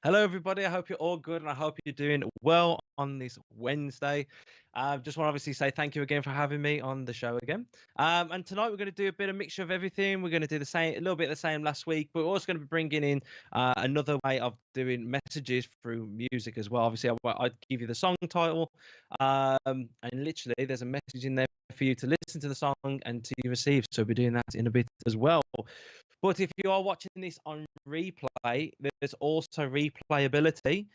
Hello, everybody. I hope you're all good and I hope you're doing well on this Wednesday. Just want to obviously say thank you again for having me on the show again. And tonight we're going to do a bit of mixture of everything. We're going to do the same, a little bit the same last week, but we're also going to be bringing in another way of doing messages through music as well. Obviously, I'd give you the song title, and literally there's a message in there for you to listen to the song and to receive. So we'll be doing that in a bit as well. But if you are watching this on replay, there's also replayability.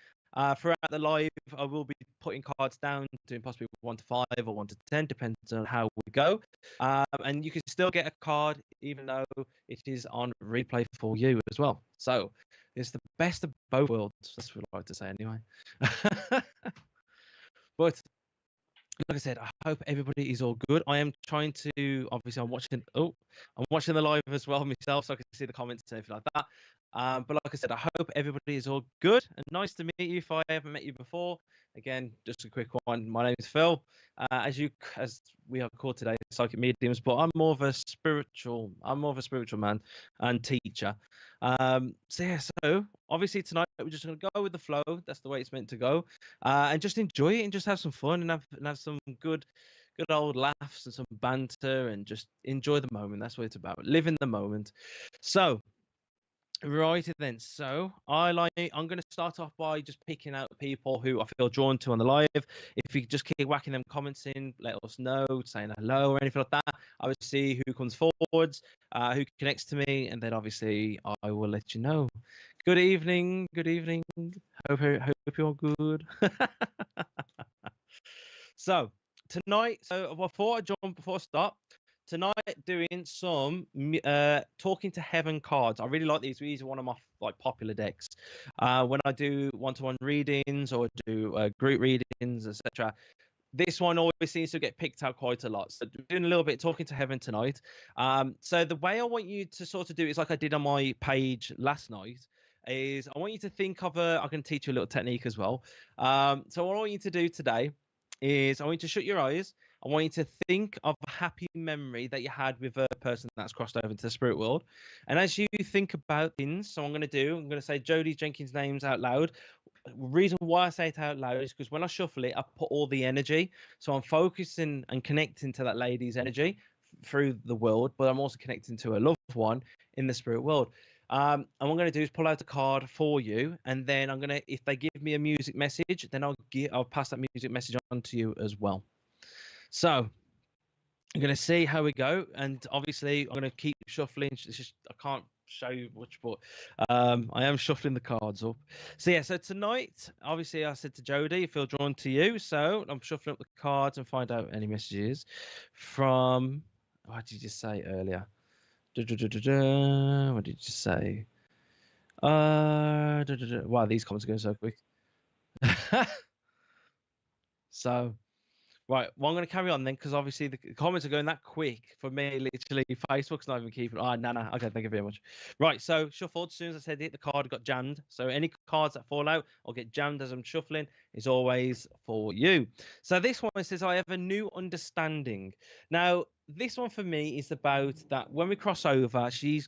Throughout the live, I will be putting cards down, doing possibly 1 to 5 or 1 to 10, depends on how we go. And you can still get a card, even though it is on replay for you as well. So it's the best of both worlds. That's what I like to say anyway. But like I said, I hope everybody is all good. I am trying to obviously I'm watching the live as well myself, so I can see the comments and everything like that. But like I said, I hope everybody is all good and nice to meet you if I haven't met you before. Again, just a quick one. My name is Phil. As we are called today, psychic mediums, but I'm more of a spiritual man and teacher. So obviously tonight we're just gonna go with the flow. That's the way it's meant to go, and just enjoy it and just have some fun and have some good old laughs and some banter and just enjoy the moment. That's what it's about. Live in the moment. So right then. So I'm going to start off by just picking out people who I feel drawn to on the live. If you just keep whacking them comments in, let us know, saying hello or anything like that. I will see who comes forwards, who connects to me, and then obviously I will let you know. Good evening. Good evening. Hope you're good. So tonight, before I start, tonight doing some talking to heaven cards. I really like these. These are one of my like popular decks. When I do one-to-one readings or do group readings, etc. This one always seems to get picked out quite a lot. So doing a little bit talking to heaven tonight. So the way I want you to sort of do it is like I did on my page last night. Is I want you to think of I can teach you a little technique as well. So what I want you to do today is I want you to shut your eyes. I want you to think of a happy memory that you had with a person that's crossed over into the spirit world. And as you think about things, I'm going to say Jodie Jenkins' names out loud. Reason why I say it out loud is because when I shuffle it, I put all the energy. So I'm focusing and connecting to that lady's energy through the world, but I'm also connecting to a loved one in the spirit world. And what I'm going to do is pull out a card for you, and then if they give me a music message, then I'll pass that music message on to you as well. So I'm going to see how we go, and obviously I'm going to keep shuffling. I can't show you much, but I am shuffling the cards up. So yeah, so tonight, obviously I said to Jodie, I feel drawn to you, so I'm shuffling up the cards and find out any messages from. What did you say earlier? What did you say? Wow, these comments are going so quick. So, right, well, I'm going to carry on then because obviously the comments are going that quick for me. Literally, Facebook's not even keeping. Oh, no. Okay, thank you very much. Right, so shuffled. As soon as I said it, the card got jammed. So any cards that fall out or get jammed as I'm shuffling is always for you. So this one says, I have a new understanding. Now, this one for me is about that when we cross over, she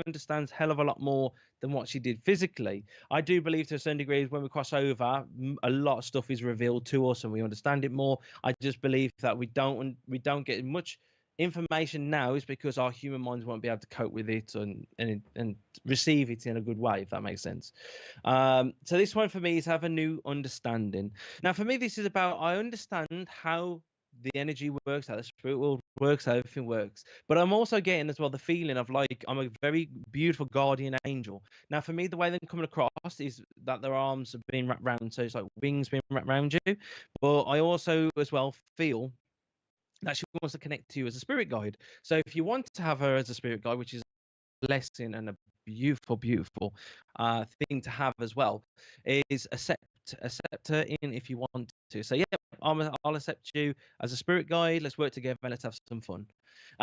understands hell of a lot more than what she did physically. I do believe to a certain degree when we cross over, a lot of stuff is revealed to us and we understand it more. I just believe that we don't get much information now is because our human minds won't be able to cope with it and receive it in a good way, if that makes sense. So this one for me is have a new understanding. Now for me, this is about I understand how the energy works, how the spirit world works, how everything works. But I'm also getting as well the feeling of like I'm a very beautiful guardian angel. Now, for me, the way they're coming across is that their arms are being wrapped around, so it's like wings being wrapped around you. But I also as well feel that she wants to connect to you as a spirit guide. So if you want to have her as a spirit guide, which is a blessing and a beautiful thing to have as well, is accept her in if you want to. So yeah, I'll accept you as a spirit guide. Let's work together and let's have some fun.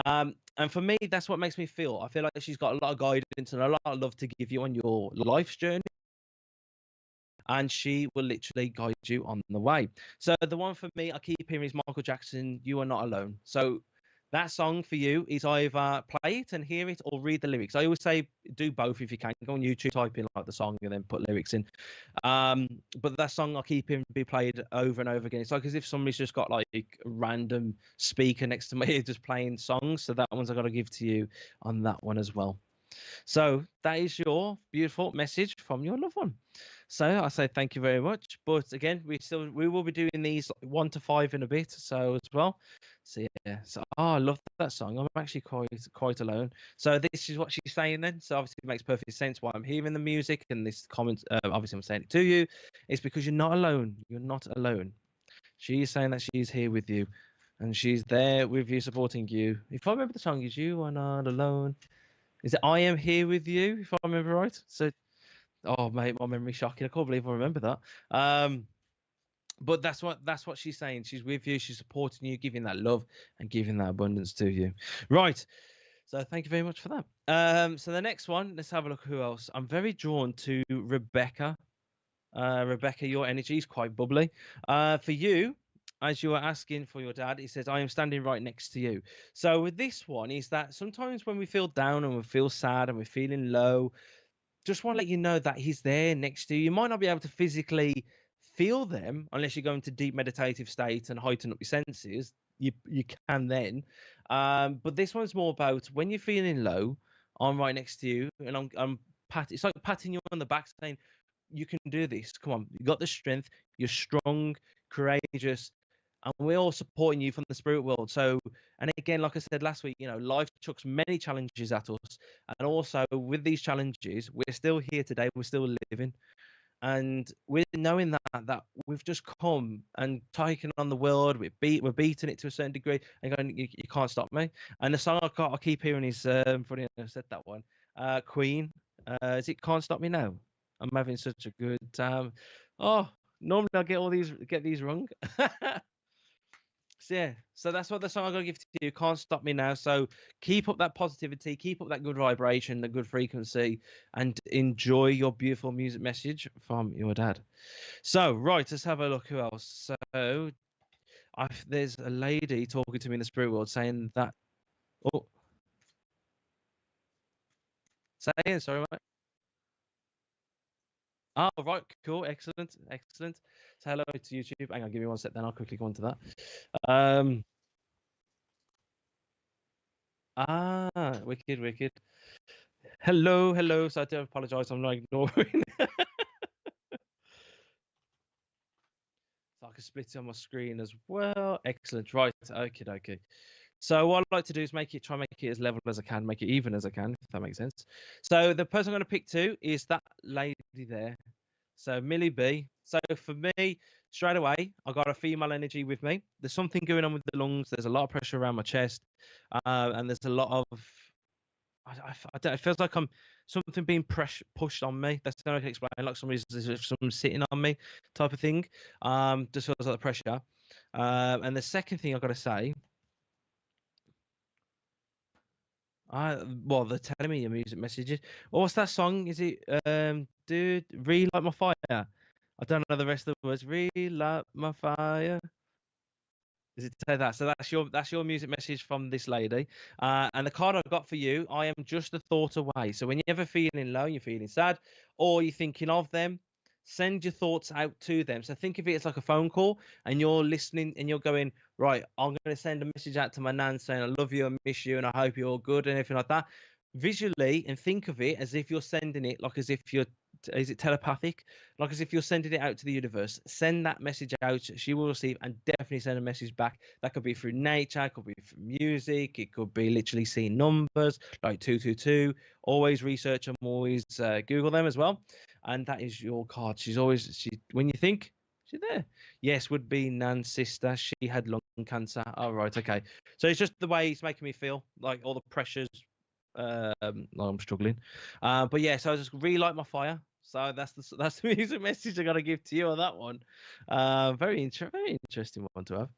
And for me, that's what makes me feel. I feel like she's got a lot of guidance and a lot of love to give you on your life's journey. And she will literally guide you on the way. So the one for me, I keep hearing is Michael Jackson, You Are Not Alone. So That song for you is either play it and hear it or read the lyrics. I always say do both if you can. Go on YouTube, type in like the song, and then put lyrics in. But that song I'll keep him be played over and over again. It's like as if somebody's just got like a random speaker next to me just playing songs. So that one's I got to give to you on that one as well. So that is your beautiful message from your loved one. So I say thank you very much. But again, we will be doing these 1 to 5 in a bit. So as well. So yeah. So I love that song. I'm actually quite alone. So this is what she's saying then. So obviously it makes perfect sense why I'm hearing the music and this comment. Obviously I'm saying it to you. It's because you're not alone. You're not alone. She's saying that she's here with you, and she's there with you, supporting you. If I remember the song, is you are not alone. Is it I am here with you? If I remember right. So, oh mate, my memory's shocking. I can't believe I remember that. But that's what she's saying. She's with you. She's supporting you, giving that love and giving that abundance to you. Right. So thank you very much for that. So the next one, let's have a look. Who else? I'm very drawn to Rebecca. Rebecca, your energy is quite bubbly. For you, as you are asking for your dad, he says, I am standing right next to you. So with this one, is that sometimes when we feel down and we feel sad and we're feeling low, just want to let you know that he's there next to you. You might not be able to physically feel them unless you go into deep meditative state and heighten up your senses. You can then, but this one's more about when you're feeling low. I'm right next to you, and I'm it's like patting you on the back, saying, "You can do this. Come on, you got the strength. You're strong, courageous." And we're all supporting you from the spirit world. So, and again, like I said last week, life chucks many challenges at us, and also with these challenges, we're still here today. We're still living, and we're knowing that we've just come and taken on the world. We're beating it to a certain degree, and going, you can't stop me. And the song I keep hearing is funny. I said that one, Queen. Is it Can't Stop Me Now? I'm having such a good time. Oh, normally I get these wrong. So yeah, so that's what the song I'm gonna give to you. Can't Stop Me Now. So keep up that positivity, keep up that good vibration, the good frequency, and enjoy your beautiful music message from your dad. So right, let's have a look. Who else? So there's a lady talking to me in the spirit world saying that. Oh, say again, sorry, mate. Oh, right, cool, excellent, excellent. So hello to YouTube. Hang on, give me one sec, then I'll quickly go on to that. Um, wicked, wicked. Hello, hello. So I do apologise. I'm not ignoring. So I can split it on my screen as well. Excellent. Right. Okay. Okay. So what I like to do is try and make it as level as I can, make it even as I can, if that makes sense. So the person I'm going to pick to is that lady there. So Millie B. So for me, straight away, I got a female energy with me. There's something going on with the lungs. There's a lot of pressure around my chest, and there's a lot of I don't, it feels like I'm something being pushed on me. That's the only I can explain. Like somebody's someone sitting on me, type of thing. Just feels like the pressure. And the second thing I've got to say, well, they're telling me your music messages. Oh, what's that song? Is it dude, relight my fire? I don't know the rest of the words. Relight my fire. Is it say that? So that's your music message from this lady. And the card I've got for you, I am just a thought away. So when you're ever feeling low, you're feeling sad, or you're thinking of them, send your thoughts out to them. So think of it as like a phone call, and you're listening, and you're going, right, I'm going to send a message out to my nan saying I love you, I miss you, and I hope you're all good, and everything like that. Visually, and think of it as if you're sending it, like as if you're, is it telepathic? Like as if you're sending it out to the universe. Send that message out. She will receive, and definitely send a message back. That could be through nature, it could be through music, it could be literally seeing numbers like 222. Always research them, always Google them as well. And that is your card. When you think she's there. Yes, would be Nan's sister. She had lung cancer. Oh, right, okay. So it's just the way it's making me feel, like all the pressures. I'm struggling. But yeah, so I just really like my fire. So that's the music message I got to give to you on that one. Very interesting one to have.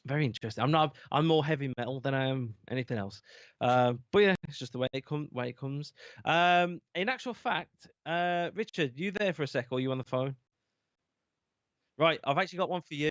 Very interesting. I'm more heavy metal than I am anything else. But yeah, it's just the way it comes. In actual fact, Richard, you there for a sec, or you on the phone? Right, I've actually got one for you.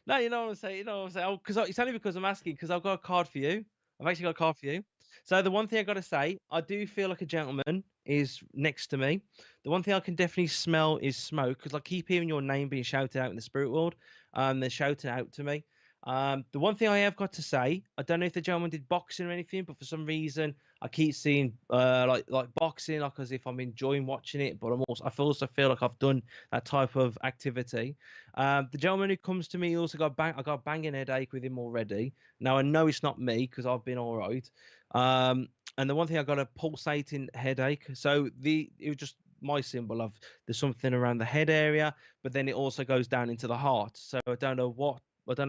No, you know what I'm saying. You know what I'm saying. Because it's only because I'm asking because I've got a card for you. I've actually got a card for you. So the one thing I got to say, I do feel like a gentleman is next to me. The one thing I can definitely smell is smoke because I keep hearing your name being shouted out in the spirit world. They're shouting out to me. The one thing I have got to say, I don't know if the gentleman did boxing or anything, but for some reason I keep seeing like boxing, like as if I'm enjoying watching it, but I also feel like I've done that type of activity. The gentleman who comes to me also I got a banging headache with him already. Now I know it's not me because I've been all right. And the one thing I got a pulsating headache. So it was just my symbol of there's something around the head area, but then it also goes down into the heart. So I don't know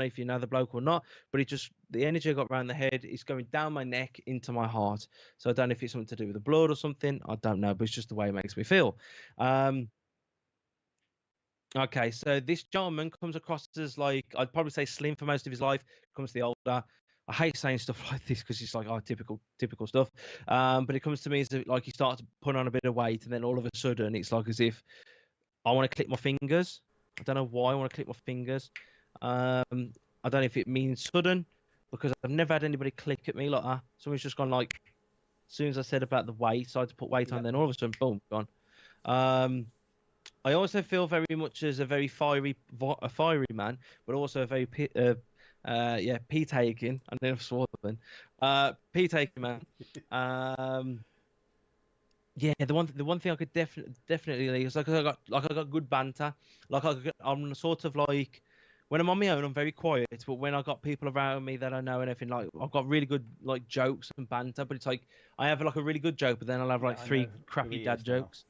if you know the bloke or not, but the energy I got around the head is going down my neck into my heart. So I don't know if it's something to do with the blood or something. I don't know, but it's just the way it makes me feel. Um, Okay, so this gentleman comes across as like I'd probably say slim for most of his life. Comes to the older. I hate saying stuff like this because it's like typical stuff. But it comes to me as like he starts to put on a bit of weight, and then all of a sudden it's like as if I want to click my fingers. I don't know why I want to click my fingers. I don't know if it means sudden because I've never had anybody click at me like that. Someone's just gone like as soon as I said about the weight, so I had to put weight on, then all of a sudden, boom, gone. Um, I also feel very much as a fiery man, but also a very pea taking. I never swore then. Pea taking man. Um, yeah, the one thing I could definitely leave is I got good banter. I'm sort of like when I'm on my own, I'm very quiet. But when I got people around me that I know and everything, like I've got really good like jokes and banter. But it's like I have like a really good joke, but then I'll have Yeah, like I three know who crappy he dad is now. jokes.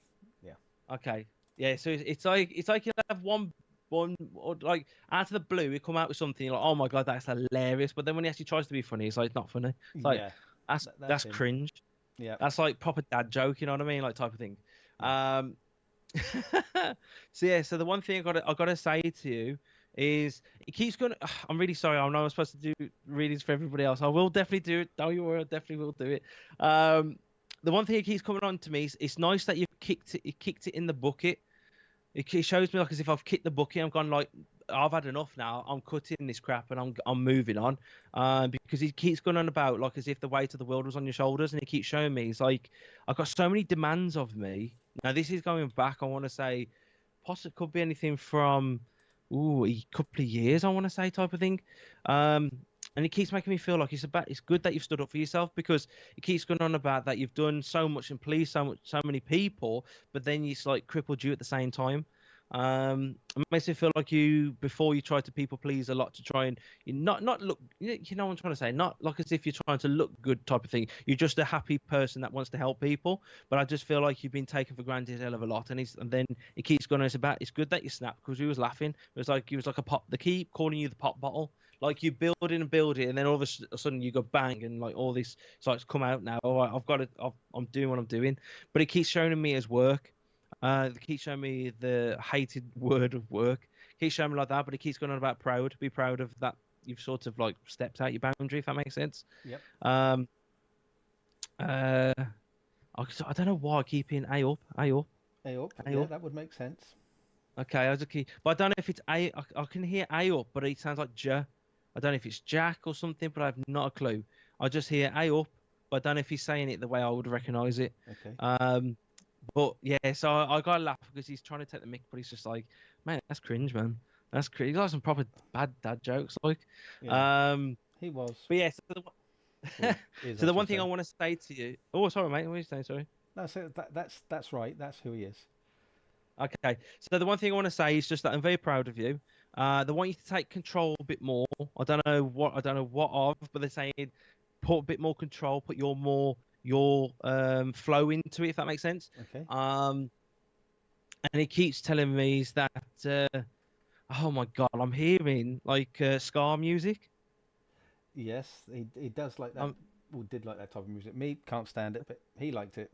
Yeah. Okay. Yeah, so it's like you have one or like out of the blue, you come out with something you're like, oh my god, that's hilarious. But then when he actually tries to be funny, it's like not funny. It's like Yeah, that's that's him. cringe. Yeah, That's like proper dad joke, you know what I mean? Like type of thing. yeah. Um so yeah, so the one thing I gotta say to you is it keeps going. I'm really sorry. I know I'm supposed to do readings for everybody else. I will definitely do it. Don't you worry, I definitely will do it. The one thing that keeps coming on to me is it's nice that you've kicked it. You kicked it in the bucket. It shows me like as if I've kicked the bucket. I've gone like I've had enough now. I'm cutting this crap and I'm moving on. Because he keeps going on about like as if the weight of the world was on your shoulders, and he keeps showing me. It's like I've got so many demands of me. Now this is going back. I want to say, possibly could be anything from a couple of years. I want to say type of thing. Um, and it keeps making me feel like it's good that you've stood up for yourself because it keeps going on about that you've done so much and pleased so many people, but then it's like crippled you at the same time. It makes me feel like before you try to people please a lot to try and you not look, you know what I'm trying to say, not like as if you're trying to look good type of thing. You're just a happy person that wants to help people, but I just feel like you've been taken for granted a hell of a lot, and then it keeps going on. It's good that you snap because he was laughing. He was like a pop. They keep calling you the pop bottle. Like you build it and build it, and then all of a sudden you go bang, and like all this starts to come out now. All right, I've got it. I'm doing what I'm doing, but it keeps showing me as work. It keeps showing me the hated word of work. It keeps showing me like that, but it keeps going on about proud. Be proud of that. You've sort of like stepped out your boundary, if that makes sense. Yep. Um. I don't know why I keep in A up, A up, A up. A Yeah, up. that would make sense. Okay, I just keep, but I don't know if it's A. I can hear A up, but it sounds like J. I don't know if it's Jack or something, but I have not a clue. I just hear A up, but I don't know if he's saying it the way I would recognize it. Okay. But yeah, so I got to laugh because he's trying to take the mick, but he's just like, man, that's cringe, man. That's cringe. He's got some proper bad dad jokes, like. Yeah, Um, he was. but yeah, Or is, so I the one should thing I say. want to say to you. Oh, sorry, mate. What are you saying? Sorry. No, so that's right. That's who he is. Okay. So the one thing I want to say is just that I'm very proud of you. They want you to take control a bit more. I don't know what of, but they're saying put a bit more control, put your flow into it, if that makes sense. Okay. Um, and he keeps telling me is that oh my god, I'm hearing like ska music. Yes, he does like that. Um, Well, did like that type of music. Me can't stand it, but he liked it.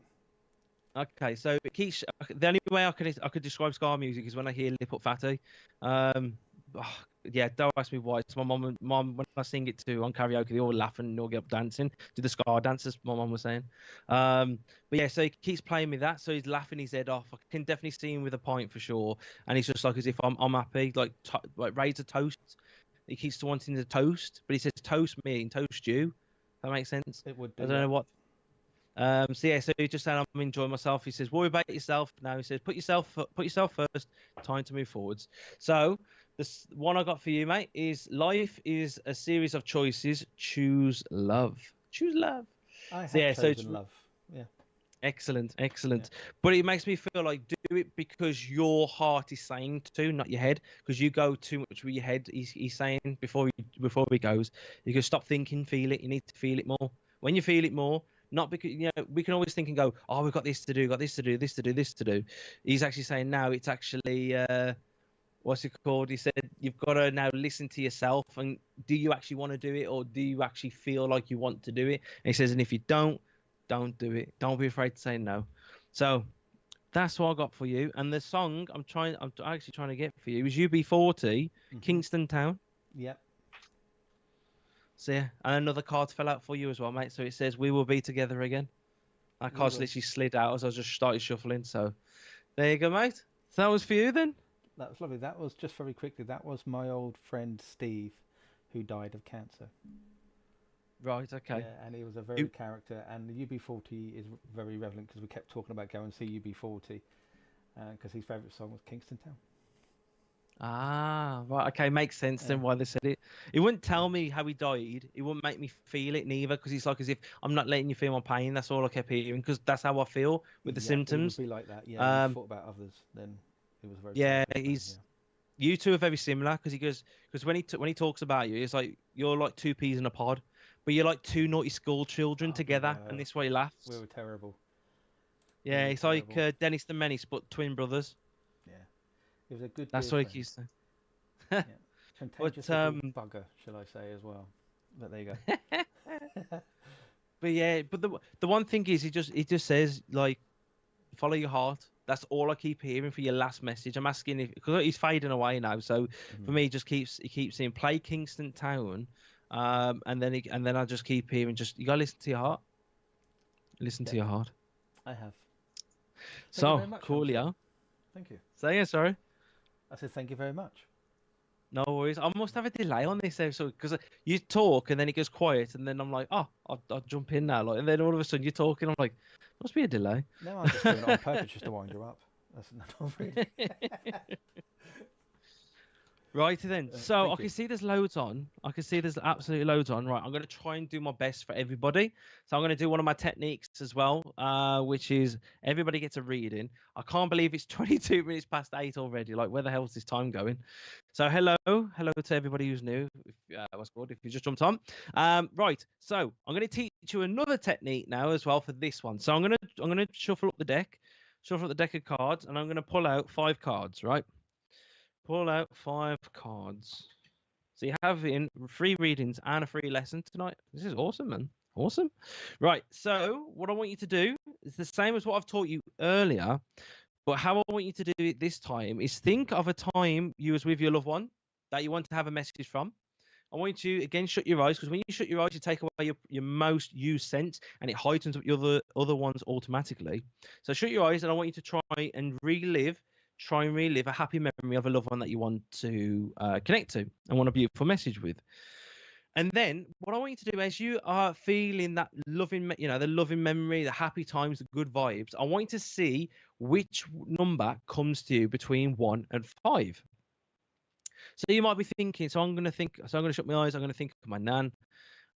okay, so it keeps the only way I could describe ska music is when I hear Lip Up Fatty. Um, yeah, don't ask me why. It's my mom and mom when I sing it to on karaoke, they all laugh and all get up dancing, do the ska dances. My mom was saying. But yeah, so he keeps playing me that, so he's laughing his head off. I can definitely see him with a pint for sure, and he's just like as if I'm happy, like raise a toast He keeps wanting to toast, but he says toast me and toast you. That makes sense. It would do. I don't know what. So yeah, so he just said I'm enjoying myself. He says worry about yourself. Now he says put yourself first. Time to move forwards. So this one I got for you, mate, is life is a series of choices. Choose love. Choose love. I have So yeah, chosen love. Yeah. Excellent. But it makes me feel like do it because your heart is saying to, not your head, because you go too much with your head. He's saying before he goes, you can stop thinking, feel it. You need to feel it more. When you feel it more, not because we can always think and go, oh, we've got this to do, this to do. He's actually saying now it's actually what's it called? He said you've got to now listen to yourself and do you actually want to do it or do you actually feel like you want to do it? And he says, and if you don't do it. Don't be afraid to say no. So that's what I got for you. And the song I'm actually trying to get for you is UB40, Kingston Town. Yep. So yeah, and another card fell out for you as well, mate. So it says we will be together again. That card's literally slid out as I just started shuffling. So there you go, mate. So that was for you then. That was lovely. That was just very quickly. That was my old friend Steve, who died of cancer. Right, okay. Yeah, and he was a very character, and the UB40 is very relevant because we kept talking about going and see UB40, because his favourite song was Kingston Town. Ah, right, okay, makes sense then why they said it. He wouldn't tell me how he died. He wouldn't make me feel it neither, because he's like as if I'm not letting you feel my pain. That's all I kept hearing, because that's how I feel with the symptoms. It would be like that, yeah. He thought about others, then it was very. Yeah, you two are very similar, because when he talks about you, it's like you're like two peas in a pod. But you're like two naughty school children together, and this way he laughs. We were terrible. Yeah, it's like Dennis the Menace, but twin brothers. Yeah, it was a good. That's what he used to. Yeah. Contagious bugger, shall I say as well? But there you go. But yeah, but the one thing is, he just says like, follow your heart. That's all I keep hearing for your last message. I'm asking if because he's fading away now. So for me, he keeps saying play Kingston Town. And then I just keep hearing you gotta listen to your heart. Listen to your heart. I have. So coolio. Thank you. Say again, sorry. I said thank you very much. No worries. I must have a delay on this episode because you talk and then it goes quiet and then I'm like, oh, I'll jump in now, like, and then all of a sudden you're talking. I'm like, must be a delay. No, I'm just doing it on purpose just to wind you up. That's not really. Right then, so I can see there's loads on. I can see there's absolutely loads on. Right, I'm going to try and do my best for everybody. So I'm going to do one of my techniques as well, which is everybody gets a reading. I can't believe it's 22 minutes past 8 already. Like, where the hell's this time going? So hello to everybody who's new. What's good if you just jumped on. Right, so I'm going to teach you another technique now as well for this one. So I'm going to shuffle up the deck of cards, and I'm going to pull out 5 cards. Right. Pull out 5 cards. So you have in 3 readings and a free lesson tonight. This is awesome, man. Awesome. Right. So what I want you to do is the same as what I've taught you earlier, but how I want you to do it this time is think of a time you was with your loved one that you want to have a message from. I want you to, again, shut your eyes, because when you shut your eyes, you take away your most used sense, and it heightens up your other ones automatically. So shut your eyes, and I want you to try and relive a happy memory of a loved one that you want to connect to and want a beautiful message with. And then what I want you to do as you are feeling that loving, the loving memory, the happy times, the good vibes, I want you to see which number comes to you between 1 and 5. So you might be thinking, so I'm going to shut my eyes. I'm going to think of my nan.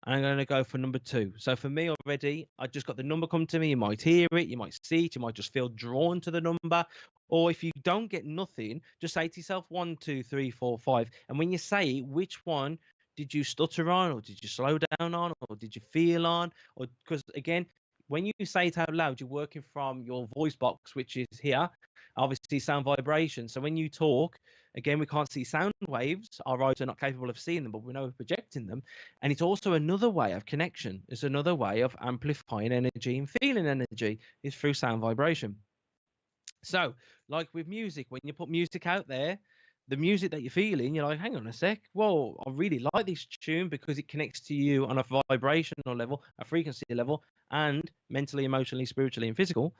And I'm going to go for number 2. So for me already, I just got the number come to me. You might hear it, you might see it, you might just feel drawn to the number. Or if you don't get nothing, just say to yourself 1, 2, 3, 4, 5. And when you say it, which one did you stutter on, or did you slow down on, or did you feel on? Or because again, when you say it out loud, you're working from your voice box, which is here, obviously sound vibration. So when you talk, again, we can't see sound waves. Our eyes are not capable of seeing them, but we know we're projecting them. And it's also another way of connection. It's another way of amplifying energy and feeling energy is through sound vibration. So, like with music, when you put music out there, the music that you're feeling, you're like, hang on a sec. Whoa, I really like this tune because it connects to you on a vibrational level, a frequency level, and mentally, emotionally, spiritually, and physical.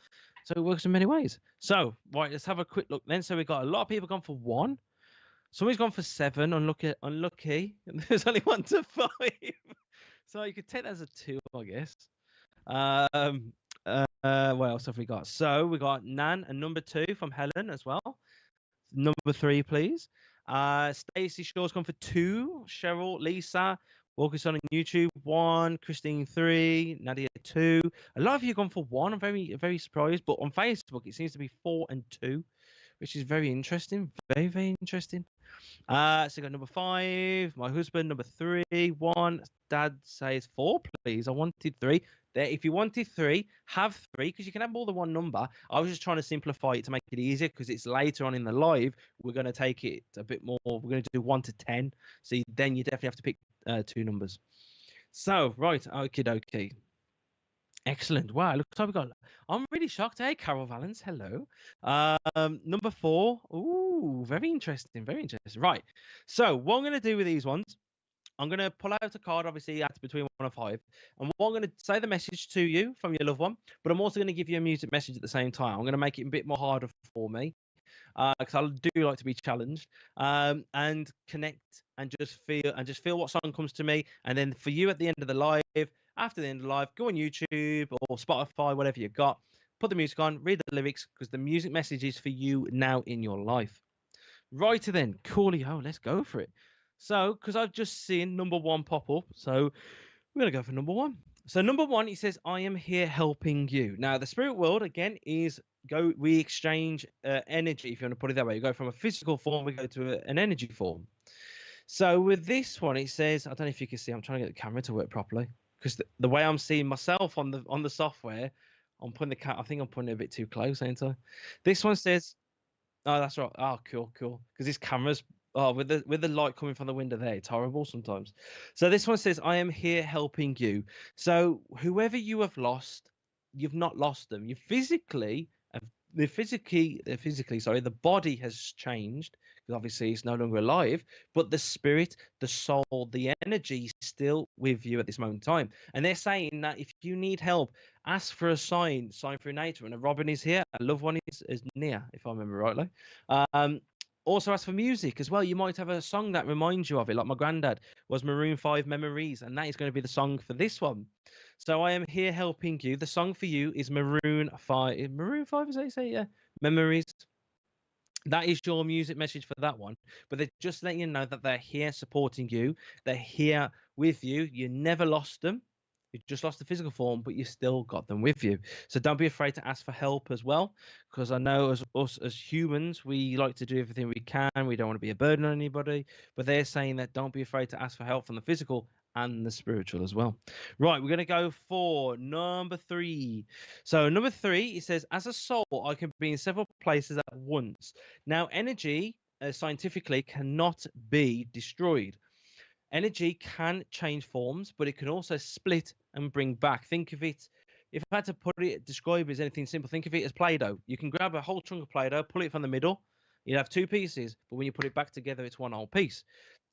So it works in many ways. So, right, let's have a quick look then. So we've got a lot of people gone for 1. Somebody's gone for 7. Unlucky. Unlucky. And there's only 1 to 5. So you could take that as a 2, I guess. Um. What else have we got? So we got Nan and number 2 from Helen as well. Number 3, please. Stacey Shaw's gone for 2. Cheryl, Lisa, Walker's on YouTube 1. Christine 3. Nadia 2. A lot of you have gone for 1. I'm very surprised. But on Facebook, it seems to be 4 and 2, which is very interesting. Very interesting. So you got number 5. My husband, number 3. 1. Dad says 4, please. I wanted 3. There, if you wanted 3, have 3 because you can have more than one number. I was just trying to simplify it to make it easier because it's later on in the live. We're going to take it a bit more. We're going to do 1 to 10. So then you definitely have to pick 2 numbers. So right, okie dokie. Excellent. Wow, looks like we got. I'm really shocked. Hey, Carol Valence. Hello. Number 4. Ooh, very interesting. Very interesting. Right. So what I'm going to do with these ones, I'm going to pull out a card, obviously, at between 1 and 5. And what I'm going to say the message to you from your loved one, but I'm also going to give you a music message at the same time. I'm going to make it a bit more harder for me because I do like to be challenged and connect and just feel what song comes to me. And then for you at the end of the live, after the end of the live, go on YouTube or Spotify, whatever you got, put the music on, read the lyrics because the music message is for you now in your life. Righter then, coolio, let's go for it. So, because I've just seen number 1 pop up, so we're going to go for number 1. So number 1, it says, I am here helping you. Now, the spirit world, again, is we exchange energy, if you want to put it that way. You go from a physical form, we go to an energy form. So with this one, it says, I don't know if you can see, I'm trying to get the camera to work properly because the way I'm seeing myself on the software, I'm putting I think I'm putting it a bit too close, ain't I? This one says, oh, that's right. Oh, cool. Because this camera's with the light coming from the window there, it's horrible sometimes. So this one says, I am here helping you. So whoever you have lost, you've not lost them. You physically the body has changed because obviously it's no longer alive, but the spirit, the soul, the energy is still with you at this moment in time. And they're saying that if you need help, ask for a sign through nature. And a Robin is here, a loved one is near, if I remember rightly. Also ask for music as well. You might have a song that reminds you of it. Like my granddad was Maroon 5 Memories, and that is going to be the song for this one. So I am here helping you. The song for you is Maroon 5. Maroon 5, is that you say? Yeah. Memories. That is your music message for that one. But they're just letting you know that they're here supporting you. They're here with you. You never lost them. You just lost the physical form, but you still got them with you. So don't be afraid to ask for help as well, because I know as us as humans, we like to do everything we can. We don't want to be a burden on anybody. But they're saying that don't be afraid to ask for help from the physical and the spiritual as well. Right, we're going to go for number 3. So number 3, it says, as a soul, I can be in several places at once. Now, energy scientifically cannot be destroyed. Energy can change forms, but it can also split and bring back. Think of it, if I had to describe it as anything simple, think of it as Play-Doh. You can grab a whole chunk of Play-Doh, pull it from the middle, you'd have 2 pieces, but when you put it back together, it's one whole piece.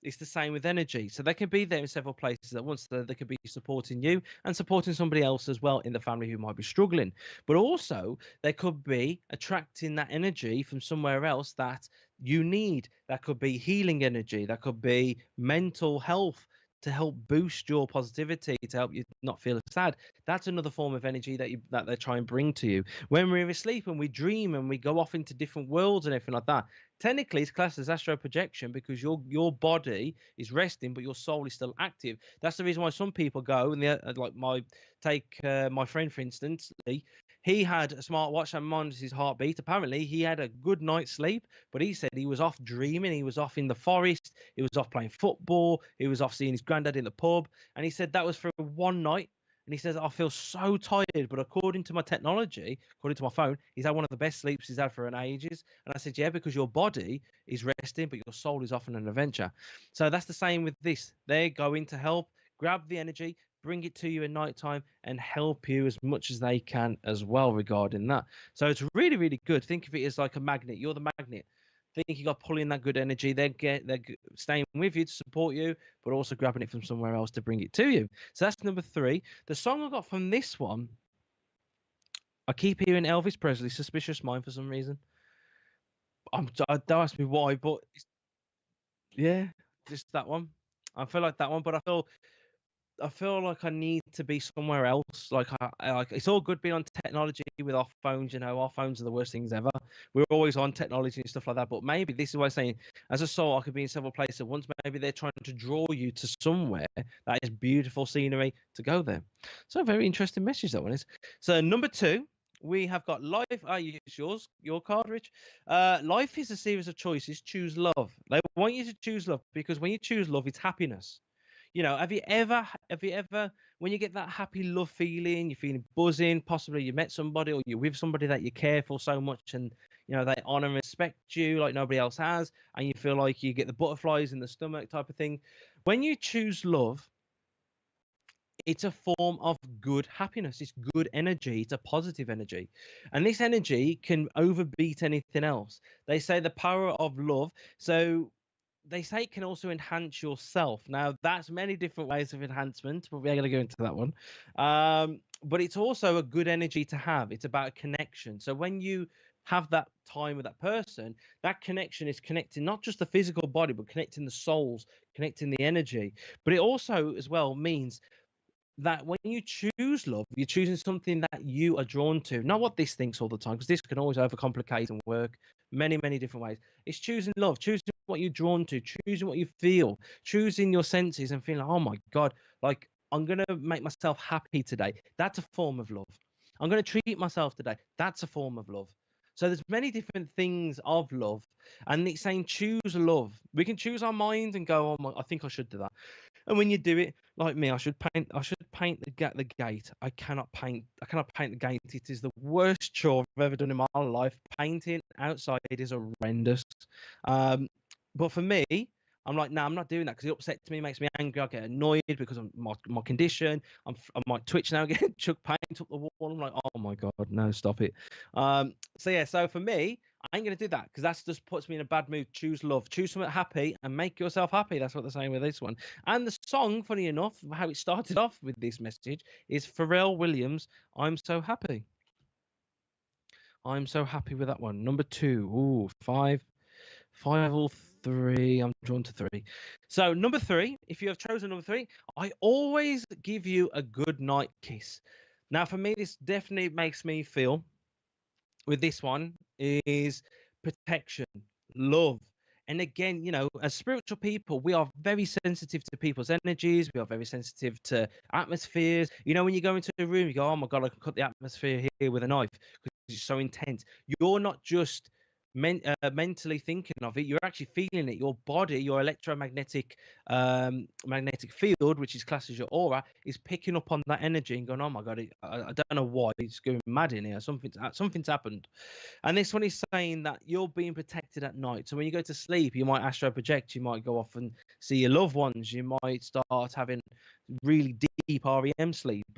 It's the same with energy. So they can be there in several places at once. So they could be supporting you and supporting somebody else as well in the family who might be struggling. But also, they could be attracting that energy from somewhere else that you need. That could be healing energy. That could be mental health to help boost your positivity, to help you not feel sad. That's another form of energy that they try and bring to you. When we're asleep and we dream and we go off into different worlds and everything like that, technically it's classed as astral projection because your body is resting, but your soul is still active. That's the reason why some people go and like my friend, for instance, Lee. He had a smartwatch that monitors his heartbeat. Apparently, he had a good night's sleep, but he said he was off dreaming. He was off in the forest. He was off playing football. He was off seeing his granddad in the pub. And he said that was for one night. And he says, I feel so tired, but according to my technology, according to my phone, he's had one of the best sleeps he's had for an ages. And I said, yeah, because your body is resting, but your soul is off on an adventure. So that's the same with this. They're going to help grab the energy, bring it to you at night time, and help you as much as they can as well regarding that. So it's really, really good. Think of it as like a magnet. You're the magnet. Think you got pulling that good energy. They're staying with you to support you, but also grabbing it from somewhere else to bring it to you. So that's number 3. The song I got from this one, I keep hearing Elvis Presley, Suspicious Mind, for some reason. Don't ask me why, but Yeah, just that one. I feel like that one, but I feel like I need to be somewhere else. Like like it's all good being on technology with our phones. You know, our phones are the worst things ever. We're always on technology and stuff like that. But maybe this is what I'm saying. As a soul, I could be in several places at once. Maybe they're trying to draw you to somewhere that is beautiful scenery to go there. So a very interesting message that one is. So number two. We have got life. Use your card, Rich. Life is a series of choices. Choose love. They want you to choose love because when you choose love, it's happiness. You know, have you ever, when you get that happy love feeling, you're feeling buzzing, possibly you met somebody or you're with somebody that you care for so much and, you know, they honor and respect you like nobody else has, and you feel like you get the butterflies in the stomach type of thing. When you choose love, it's a form of good happiness. It's good energy. It's a positive energy. And this energy can overbeat anything else. They say the power of love. So they say it can also enhance yourself. Now, that's many different ways of enhancement, but we're going to go into that one. But it's also a good energy to have. It's about a connection. So when you have that time with that person, that connection is connecting not just the physical body, but connecting the souls, connecting the energy. But it also, as well, means that when you choose love, you're choosing something that you are drawn to, not what this thinks all the time, because this can always overcomplicate and work many, many different ways. It's choosing love, choosing what you're drawn to, choosing what you feel, choosing your senses and feeling, oh my God, like I'm going to make myself happy today. That's a form of love. I'm going to treat myself today. That's a form of love. So there's many different things of love, and it's saying choose love. We can choose our mind and go, oh my, I think I should do that. And when you do it, like me, I should paint. I should paint the gate. I cannot paint. I cannot paint the gate. It is the worst chore I've ever done in my life. Painting outside is horrendous. Um, but for me, I'm like, no, I'm not doing that because it upsets me, makes me angry. I get annoyed because of my condition. I might twitch now, get chuck paint up the wall. I'm like, oh my god, no, stop it. So yeah, so for me, I ain't gonna do that because that's just puts me in a bad mood. Choose love, choose something happy, and make yourself happy. That's what they're saying with this one. And the song, funny enough, how it started off with this message is Pharrell Williams. I'm so happy. I'm so happy with that one. Number two. Ooh, five or three. I'm drawn to three. So number three. If you have chosen number three, I always give you a good night kiss. Now, for me, this definitely makes me feel with this one is protection, love. And again, you know, as spiritual people, we are very sensitive to people's energies. We are very sensitive to atmospheres. You know, when you go into a room, you go, oh my God, I can cut the atmosphere here with a knife because it's so intense. You're not just mentally thinking of it, you're actually feeling it. Your body, your electromagnetic magnetic field, which is classed as your aura, is picking up on that energy and going, oh my God, I don't know why. It's going mad in here. Something's happened. And this one is saying that you're being protected at night. So when you go to sleep, you might astral project, you might go off and see your loved ones, you might start having really deep REM sleep,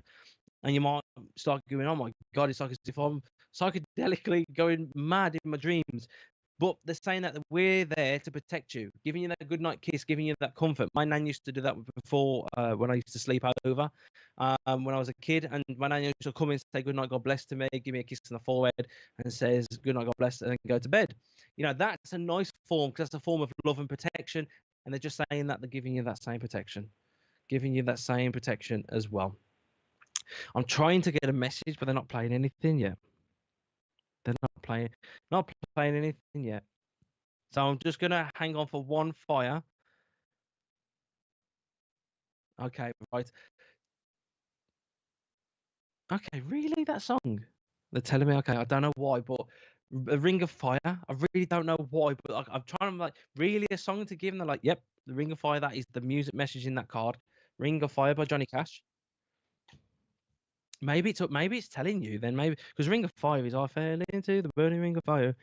and you might start going, oh my God, it's like as if I'm psychedelically going mad in my dreams. But they're saying that we're there to protect you, giving you that good night kiss, giving you that comfort. My nan used to do that before when I used to sleep over when I was a kid. And my nan used to come and say good night, God bless to me, give me a kiss on the forehead and says good night, God bless, and then go to bed. You know, that's a nice form because that's a form of love and protection. And they're just saying that they're giving you that same protection, giving you that same protection as well. I'm trying to get a message, but they're not playing anything yet. They're not playing anything yet. So I'm just gonna hang on for one fire. Okay, right. Okay, really? That song? They're telling me. Okay, I don't know why, but a Ring of Fire. I really don't know why, but like, I'm trying to like really a song to give them. They're like, yep, the Ring of Fire. That is the music message in that card. Ring of Fire by Johnny Cash. Maybe it's telling you then maybe because Ring of Fire is I fell into the burning ring of fire.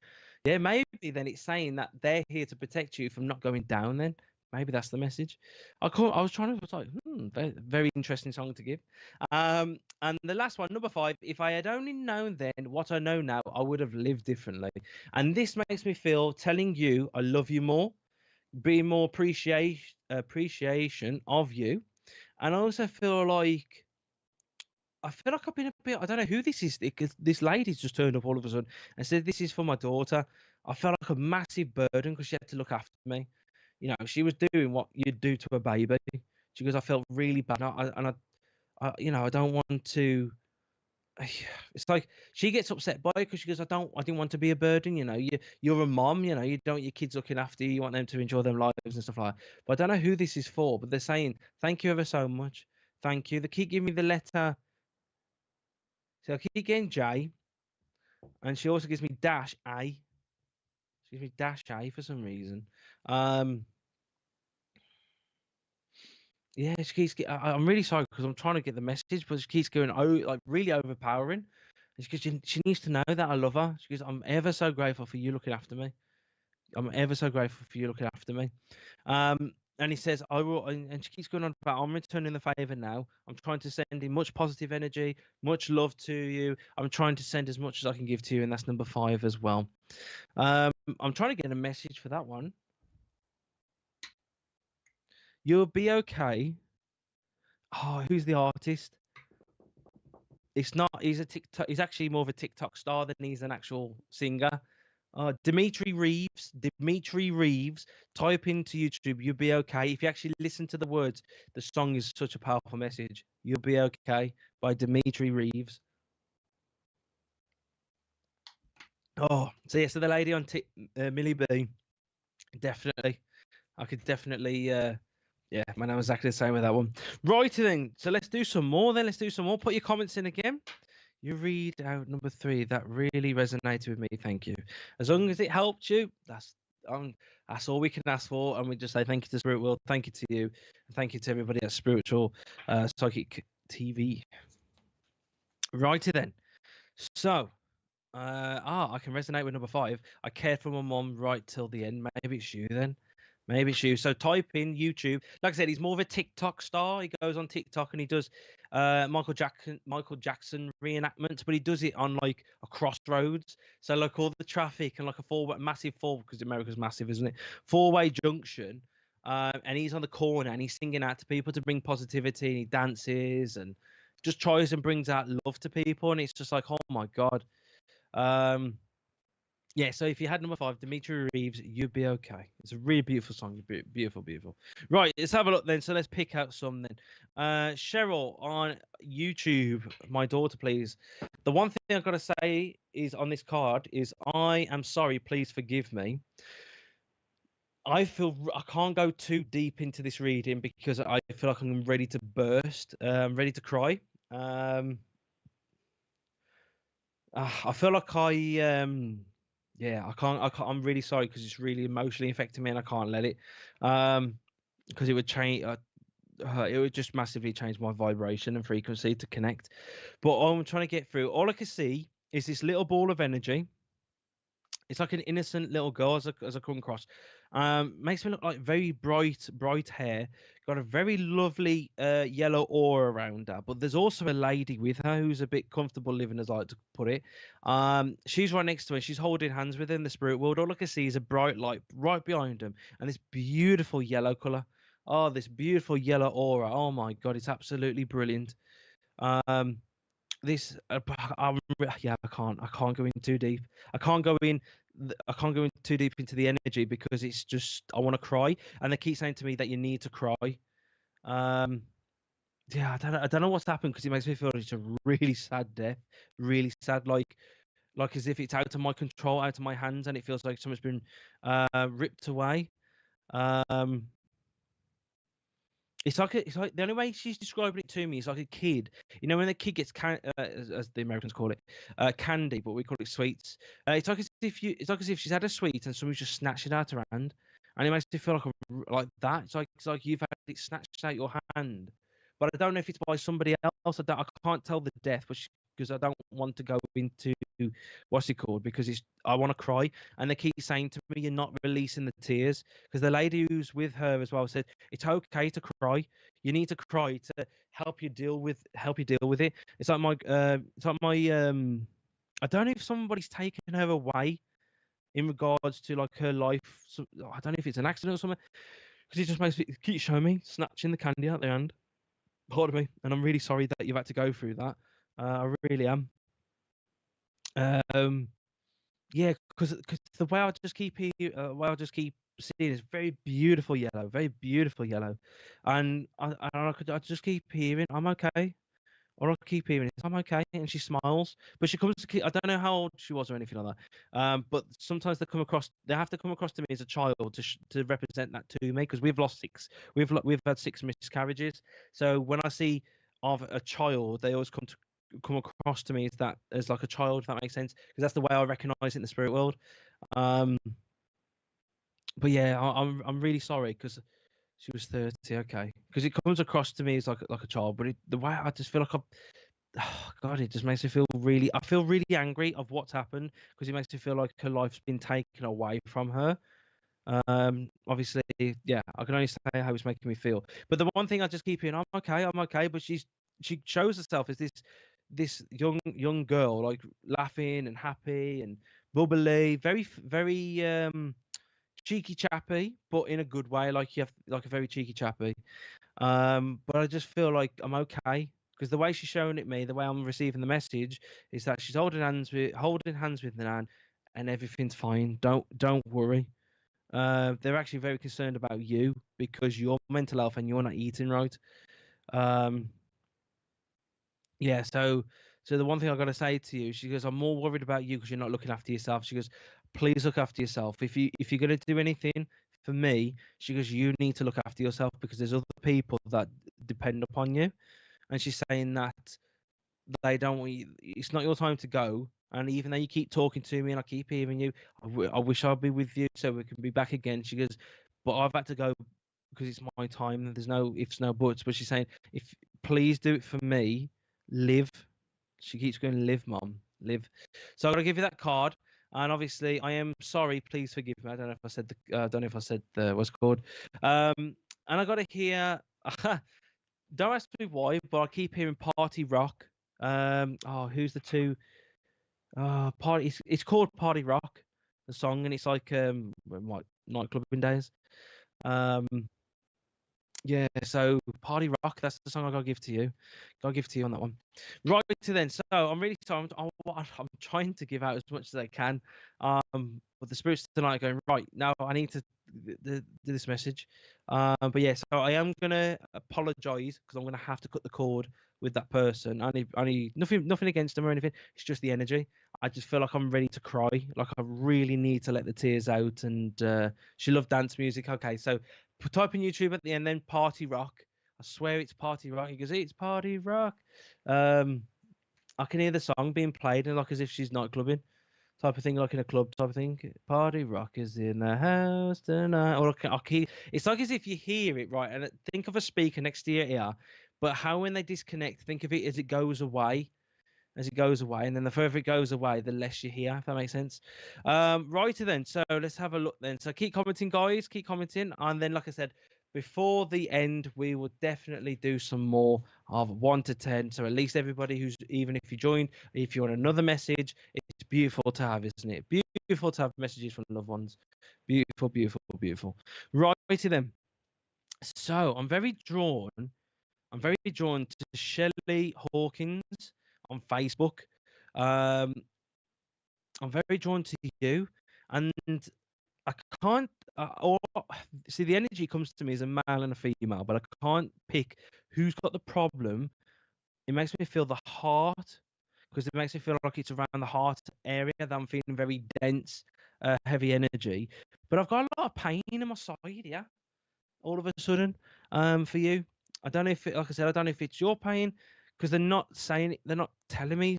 Yeah, maybe then it's saying that they're here to protect you from not going down. Then maybe that's the message. I was trying to was like, very, very interesting song to give. And the last one, number five. If I had only known then what I know now, I would have lived differently. And this makes me feel telling you I love you more, be more appreciation of you, and I also feel like I've been a bit. I don't know who this is because this lady's just turned up all of a sudden and said this is for my daughter. I felt like a massive burden because she had to look after me. she was doing what you'd do to a baby. She goes, I felt really bad, I don't want to. It's like she gets upset by it because she goes, I didn't want to be a burden. You're a mom. You don't want your kids looking after you. You want them to enjoy their lives and stuff like that. But I don't know who this is for. But they're saying thank you ever so much. Thank you. They keep giving me the letter. So I keep getting J, and she also gives me dash A. She gives me dash A for some reason. Um, yeah, she keeps. I'm really sorry because I'm trying to get the message, but she keeps going like really overpowering. And she needs to know that I love her. She goes, I'm ever so grateful for you looking after me. I'm ever so grateful for you looking after me. And he says, I will, and she keeps going on about, I'm returning the favor now. I'm trying to send in much positive energy, much love to you. I'm trying to send as much as I can give to you, and that's number 5 as well. I'm trying to get a message for that one. You'll be okay. Oh, who's the artist? It's not. He's a TikTok. He's actually more of a TikTok star than he's an actual singer. Dimitri Reeves. Dimitri Reeves. Type into YouTube. You'll be okay. If you actually listen to the words, the song is such a powerful message. You'll be okay by Dimitri Reeves. Oh, so yeah. So the lady on Millie B. Definitely. I could definitely. Yeah, man, I'm exactly the same with that one. Right then. So let's do some more. Then let's do some more. Put your comments in again. You read out number 3. That really resonated with me. Thank you. As long as it helped you, that's all we can ask for. And we just say thank you to Spirit World. Thank you to you. And thank you to everybody at Spiritual Psychic TV. Righty then. So, I can resonate with number 5. I cared for my mom right till the end. Maybe it's you then. Maybe it's you. So type in YouTube. Like I said, he's more of a TikTok star. He goes on TikTok and he does Michael Jackson reenactments, but he does it on like a crossroads. So like all the traffic and like a massive because America's massive, isn't it? 4-way junction. And he's on the corner and he's singing out to people to bring positivity. And he dances and just tries and brings out love to people. And it's just like, oh my God. Yeah, so if you had number 5, Dimitri Reeves, You'd Be Okay. It's a really beautiful song. Beautiful, beautiful. Right, let's have a look then. So let's pick out some then. Cheryl on YouTube, my daughter, please. The one thing I've got to say is on this card is I am sorry, please forgive me. I feel I can't go too deep into this reading because I feel like I'm ready to burst. I'm ready to cry. I feel like yeah, I can't. I'm really sorry because it's really emotionally affecting me, and I can't let it. Because it would change. It would just massively change my vibration and frequency to connect. But I'm trying to get through. All I can see is this little ball of energy. It's like an innocent little girl as I come across. Makes me look like very bright hair. Got a very lovely yellow aura around her. But there's also a lady with her who's a bit comfortable living, as I like to put it. She's right next to her. She's holding hands with her in the spirit world. All I can see is a bright light right behind them, and this beautiful yellow color. Oh, this beautiful yellow aura. Oh my God, it's absolutely brilliant. This yeah, I can't go in too deep. I can't go in too deep into the energy because it's just I want to cry, and they keep saying to me that you need to cry. Yeah, I don't know what's happened because it makes me feel it's a really sad death, really sad, like as if it's out of my control, out of my hands, and it feels like something's been ripped away. It's like the only way she's describing it to me is like a kid. When the kid gets as the Americans call it, candy, but we call it sweets. It's like as if she's had a sweet and someone's just snatched it out her hand, and it makes me feel like that. It's like you've had it snatched out your hand, but I don't know if it's by somebody else. I can't tell the death, because I don't want to go into what's it called because I want to cry, and they keep saying to me, "You're not releasing the tears," because the lady who's with her as well said it's okay to cry. You need to cry to help you deal with it. It's like my I don't know if somebody's taken her away in regards to like her life. So, I don't know if it's an accident or something because it just makes me keep showing me snatching the candy out their hand. Pardon me, and I'm really sorry that you've had to go through that. I really am. Yeah, because the way I just keep seeing is very beautiful yellow, and I just keep hearing, I'm okay. Or I'll keep hearing it, I'm okay, and she smiles. But she comes to I don't know how old she was or anything like that. But sometimes they have to come across to me as a child to represent that to me, because we've lost six. We've had six miscarriages. So when I see of a child, they always come across to me as like a child, if that makes sense, because that's the way I recognise it in the spirit world. Um, but yeah, I'm really sorry, because she was 30, okay, because it comes across to me as like a child, but the way I just feel like oh God, it just makes me feel I feel really angry of what's happened, because it makes me feel like her life's been taken away from her. Obviously, yeah, I can only say how it's making me feel. But the one thing I just keep hearing, I'm okay. But she shows herself as this young girl, like laughing and happy and bubbly, very cheeky chappy, but in a good way, like you have like a very cheeky chappy. But I just feel like I'm okay, because the way she's showing it me, the way I'm receiving the message, is that she's holding hands with Nan, and everything's fine. Don't worry. They're actually very concerned about you, because your mental health and you're not eating right. Um, yeah. So the one thing I got to say to you, she goes, I'm more worried about you because you're not looking after yourself. She goes, please look after yourself. If you're gonna do anything for me, she goes, you need to look after yourself, because there's other people that depend upon you. And she's saying that they don't want you, it's not your time to go. And even though you keep talking to me and I keep hearing you, I wish I'd be with you so we can be back again. She goes, but I've had to go because it's my time. There's no ifs, no buts. But she's saying, if please do it for me, live. She keeps going, live, mom, live. So I'm gonna give you that card. And obviously, I am sorry. Please forgive me. I don't know if I said I don't know if I said what's it called. And I got to hear. Don't ask me why, but I keep hearing party rock. Who's the two? Party. It's called Party Rock, the song, and it's like nightclubbing days. Um, yeah. So Party Rock. That's the song I gotta give to you. Gotta give to you on that one. Right to then. So I'm really sorry. I'm trying to give out as much as I can. But the spirits tonight are going right now. I need to do this message. But yeah, so I am gonna apologise, because I'm gonna have to cut the cord with that person. I need nothing against them or anything. It's just the energy. I just feel like I'm ready to cry. Like I really need to let the tears out. And she loved dance music. Okay, so type in YouTube at the end, then Party Rock. I swear it's Party Rock. He goes, it's Party Rock. I can hear the song being played, and like as if she's nightclubbing type of thing, like in a club type of thing. Party Rock is in the house tonight. Or I keep, it's like as if you hear it, right? And think of a speaker next to your ear, but how when they disconnect, think of it as it goes away. As it goes away, and then the further it goes away, the less you hear, if that makes sense. Righty then, so let's have a look then. So keep commenting, guys, keep commenting, and then like I said, before the end, we will definitely do some more of 1 to 10. So at least everybody who's, even if you joined, if you want another message, it's beautiful to have, isn't it? Beautiful to have messages from loved ones. Beautiful, beautiful, beautiful. Righty then. So I'm very drawn to Shelley Hawkins on Facebook. Um, I'm very drawn to you, and I can't. Or see, the energy comes to me as a male and a female, but I can't pick who's got the problem. It makes me feel the heart, because it makes me feel like it's around the heart area that I'm feeling very dense, heavy energy. But I've got a lot of pain in my side, yeah, all of a sudden, for you. I don't know if, like I said, I don't know if it's your pain, because they're not saying it, they're not telling me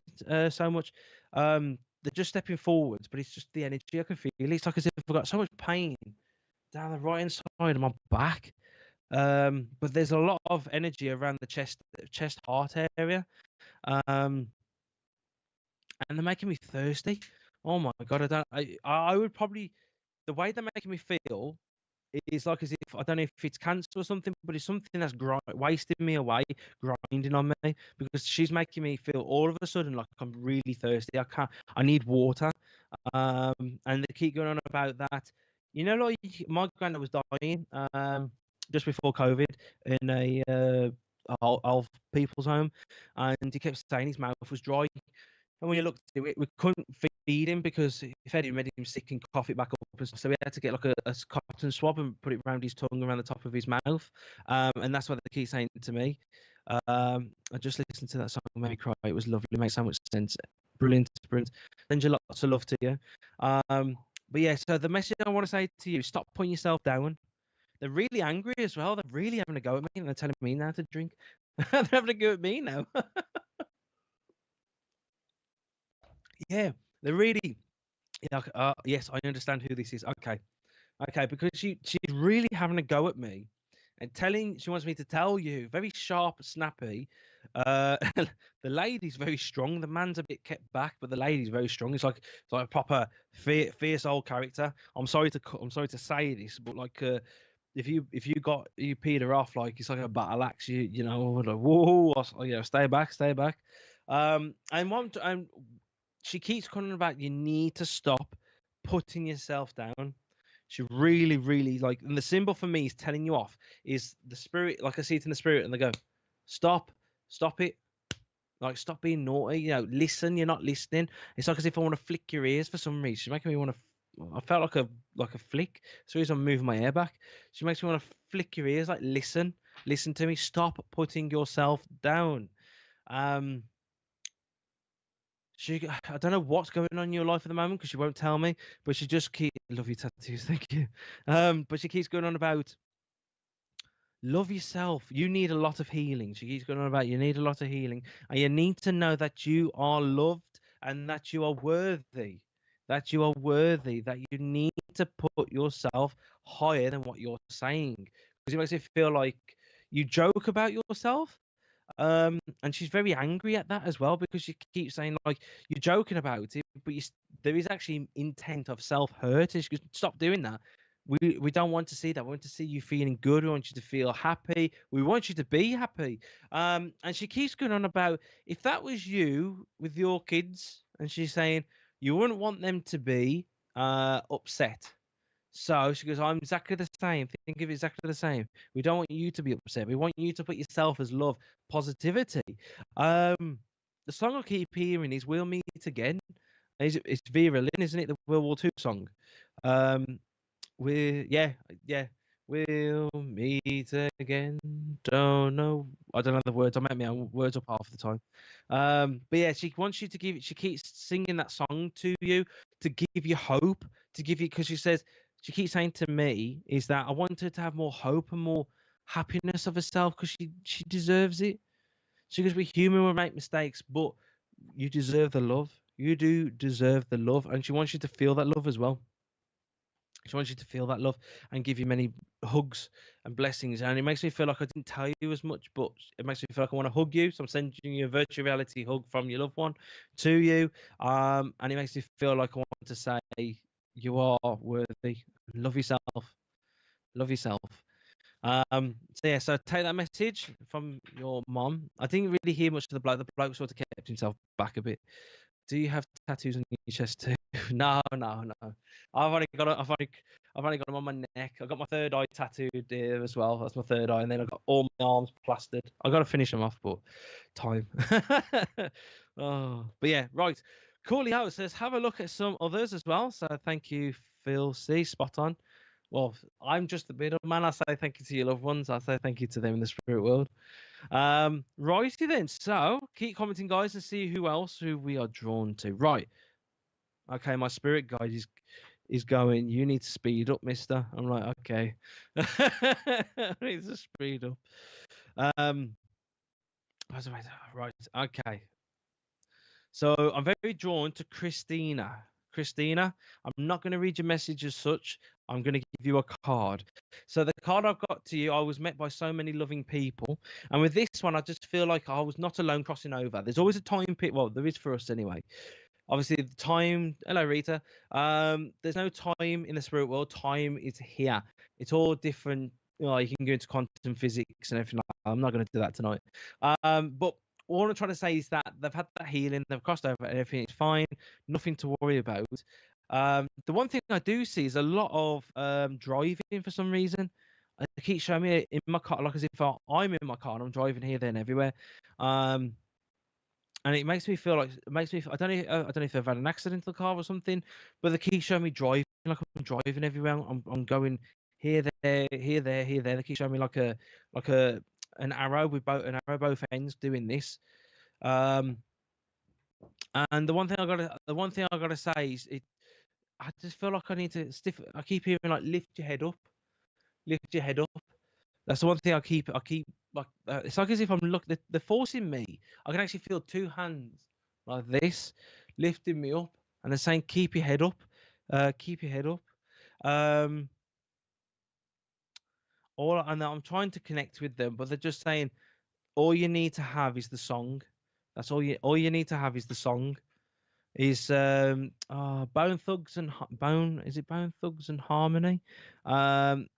so much. They're just stepping forwards, but it's just the energy I can feel. It's like as if I've got so much pain down the right hand side of my back. But there's a lot of energy around the chest heart area. Um, and they're making me thirsty. Oh my god, I would probably, the way they're making me feel, it's like as if, I don't know if it's cancer or something, but it's something that's wasting me away, grinding on me, because she's making me feel all of a sudden like I'm really thirsty. I need water. And they keep going on about that. You know, like my granddad was dying just before COVID in a old people's home, and he kept saying his mouth was dry. And when you looked at it, we couldn't feed him because if Eddie made him sick and cough it back up and stuff. So we had to get like a cotton swab and put it around his tongue, around the top of his mouth. And that's what they keep saying to me. I just listened to that song, made me cry. It was lovely, it makes so much sense. Brilliant, brilliant. Send you lots of love to you. But yeah, so the message I want to say to you: stop putting yourself down. They're really angry as well. They're really having a go at me, and they're telling me now to drink. They're having a go at me now. Yeah, they're really. Yeah, yes, I understand who this is. Okay, okay, because she's really having a go at me, and telling she wants me to tell you very sharp, snappy. The lady's very strong. The man's a bit kept back, but the lady's very strong. It's like a proper fierce old character. I'm sorry to say this, but like if you peed her off, like it's like a battle axe. You know, like, whoa, you know, stay back, stay back. And she keeps calling about you need to stop putting yourself down. She really, really like, and the symbol for me is telling you off is the spirit. Like I see it in the spirit, and they go, stop it. Like stop being naughty. You know, listen. You're not listening. It's like as if I want to flick your ears for some reason. She's making me want to. I felt like a flick. So as I'm moving my hair back, she makes me want to flick your ears. Like listen to me. Stop putting yourself down. Um, I don't know what's going on in your life at the moment because she won't tell me, but she just keep love your tattoos, thank you. But she keeps going on about love yourself. You need a lot of healing. She keeps going on about you need a lot of healing, and you need to know that you are loved and that you are worthy. That you are worthy. That you need to put yourself higher than what you're saying because it makes it feel like you joke about yourself. And she's very angry at that as well because she keeps saying like you're joking about it, but there is actually intent of self-hurt. And she goes, stop doing that. We don't want to see that. We want to see you feeling good. We want you to feel happy. We want you to be happy. And she keeps going on about if that was you with your kids, and she's saying you wouldn't want them to be upset. So she goes, I'm exactly the same. Think of it exactly the same. We don't want you to be upset. We want you to put yourself as love, positivity. The song I keep hearing is We'll Meet Again. It's Vera Lynn, isn't it? The World War II song. Yeah. We'll meet again. I don't know the words. I make my own words up half the time. But yeah, she wants you to she keeps singing that song to you to give you hope, to give you, because she keeps saying to me is that I want her to have more hope and more happiness of herself because she deserves it. She goes, we're human, we make mistakes, but you deserve the love. You do deserve the love, and she wants you to feel that love as well. She wants you to feel that love and give you many hugs and blessings. And it makes me feel like I didn't tell you as much, but it makes me feel like I want to hug you. So I'm sending you a virtual reality hug from your loved one to you. And it makes me feel like I want to say you are worthy. Love yourself. Love yourself. So yeah, so take that message from your mom. I didn't really hear much of the bloke. The bloke sort of kept himself back a bit. Do you have tattoos on your chest too? No. I've only got them on my neck. I've got my third eye tattooed here as well. That's my third eye, and then I've got all my arms plastered. I've got to finish them off, but time. Oh, but yeah, right. Coolio says have a look at some others as well. So thank you, Phil C. Spot on. Well, I'm just the middleman. I say thank you to your loved ones. I say thank you to them in the spirit world. Righty then. So keep commenting, guys, and see who we are drawn to. Right. Okay, my spirit guide is going. You need to speed up, Mister. I'm like, okay. I need to speed up. Right. Okay. So I'm very drawn to Christina. Christina, I'm not going to read your message as such. I'm going to give you a card. So the card I've got to you, I was met by so many loving people. And with this one, I just feel like I was not alone crossing over. There's always a time pit. Well, there is for us anyway. Obviously, the time. Hello, Rita. There's no time in the spirit world. Time is here. It's all different. You can go into quantum physics and everything like that. I'm not going to do that tonight. But all I'm trying to say is that they've had that healing, they've crossed over, and everything is fine, nothing to worry about. The one thing I do see is a lot of driving for some reason. It keeps showing me in my car, like as if I'm in my car and I'm driving here, there, and everywhere. and it makes me feel like I don't know. I don't know if I've had an accident in the car or something, but they keep showing me driving like I'm driving everywhere. I'm going here, there, here, there, here, there. They keep showing me like a an arrow with both ends doing this. Um, and the one thing I gotta say is it. I just feel like I need to stiff. I keep hearing like lift your head up, lift your head up. That's the one thing I keep like. It's like as if I'm they're forcing me. I can actually feel two hands like this, lifting me up, and they're saying, "Keep your head up, keep your head up." Um, and I'm trying to connect with them, but they're just saying, "All you need to have is the song." That's all you need to have is the song. Is Bone Thugs and Bone? Is it Bone Thugs and Harmony? And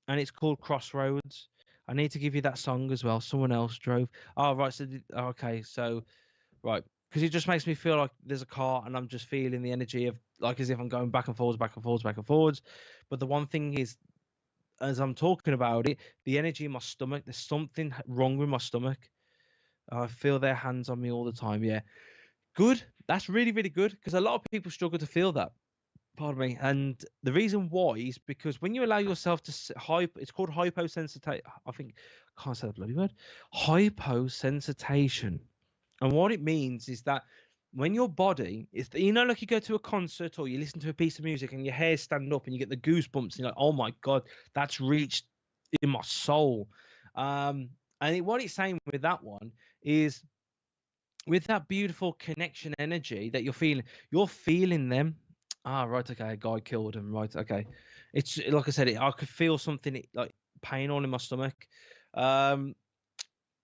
it's called Crossroads. I need to give you that song as well. Someone else drove. Oh right, so okay, so right, because it just makes me feel like there's a car, and I'm just feeling the energy of like as if I'm going back and forwards, back and forwards, back and forwards. But the one thing is, as I'm talking about it, the energy in my stomach. There's something wrong with my stomach. I feel their hands on me all the time. Yeah, good. That's really, really good because a lot of people struggle to feel that. Pardon me. And the reason why is because when you allow yourself to it's called hyposensitization. I think I can't say the bloody word. Hyposensitization. And what it means is that when your body is, like you go to a concert or you listen to a piece of music and your hair stand up and you get the goosebumps and you're like, oh my God, that's reached in my soul. What it's saying with that one is with that beautiful connection energy that you're feeling them. Ah, right, okay, a guy killed him. Right, okay. It's like I said, I could feel something like pain all in my stomach. Um,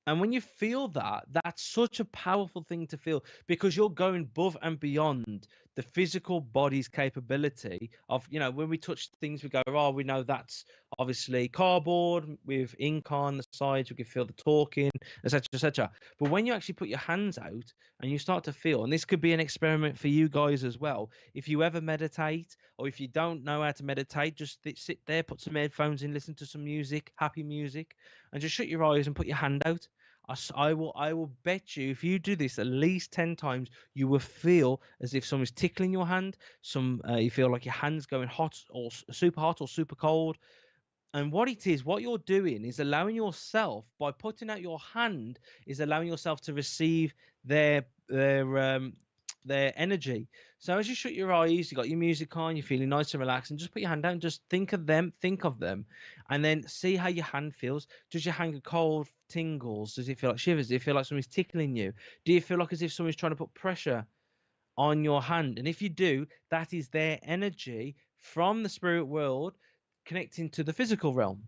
and when you feel that, that's such a powerful thing to feel because you're going above and beyond the physical body's capability of, when we touch things, we go, oh, we know that's obviously cardboard with ink on the sides. We can feel the talking, etc., etc. But when you actually put your hands out and you start to feel, and this could be an experiment for you guys as well, if you ever meditate or if you don't know how to meditate, just sit there, put some headphones in, listen to some music, happy music, and just shut your eyes and put your hand out. I will bet you if you do this at least 10 times, you will feel as if someone's tickling your hand. You feel like your hand's going hot or super cold. And what you're doing is allowing yourself, by putting out your hand, is allowing yourself to receive their their energy. So as you shut your eyes, you got your music on, you're feeling nice and relaxed, and just put your hand down and just think of them, and then see how your hand feels. Does your hand get cold, tingles? Does it feel like shivers? Does it feel like somebody's tickling you? Do you feel like as if someone's trying to put pressure on your hand? And if you do, that is their energy from the spirit world connecting to the physical realm.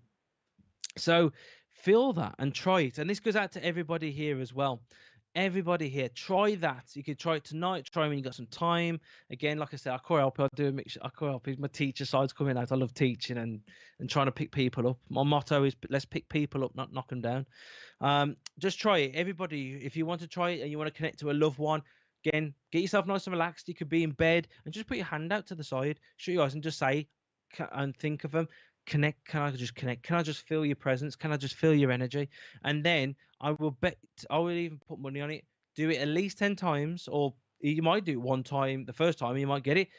So feel that and try it. And this goes out to everybody here as well. Everybody here, try that. You could try it tonight. Try when you got some time. Again, like I said, I do a mixture. I help. My teacher side's coming out. I love teaching and trying to pick people up. My motto is let's pick people up, not knock them down. Just try it. Everybody, if you want to try it and you want to connect to a loved one, again, get yourself nice and relaxed. You could be in bed and just put your hand out to the side, shut your eyes, and just say and think of them. Connect. Can I just connect? Can I just feel your presence? Can I just feel your energy? And then I will even put money on it. Do it at least 10 times, or you might do it one time. The first time you might get it.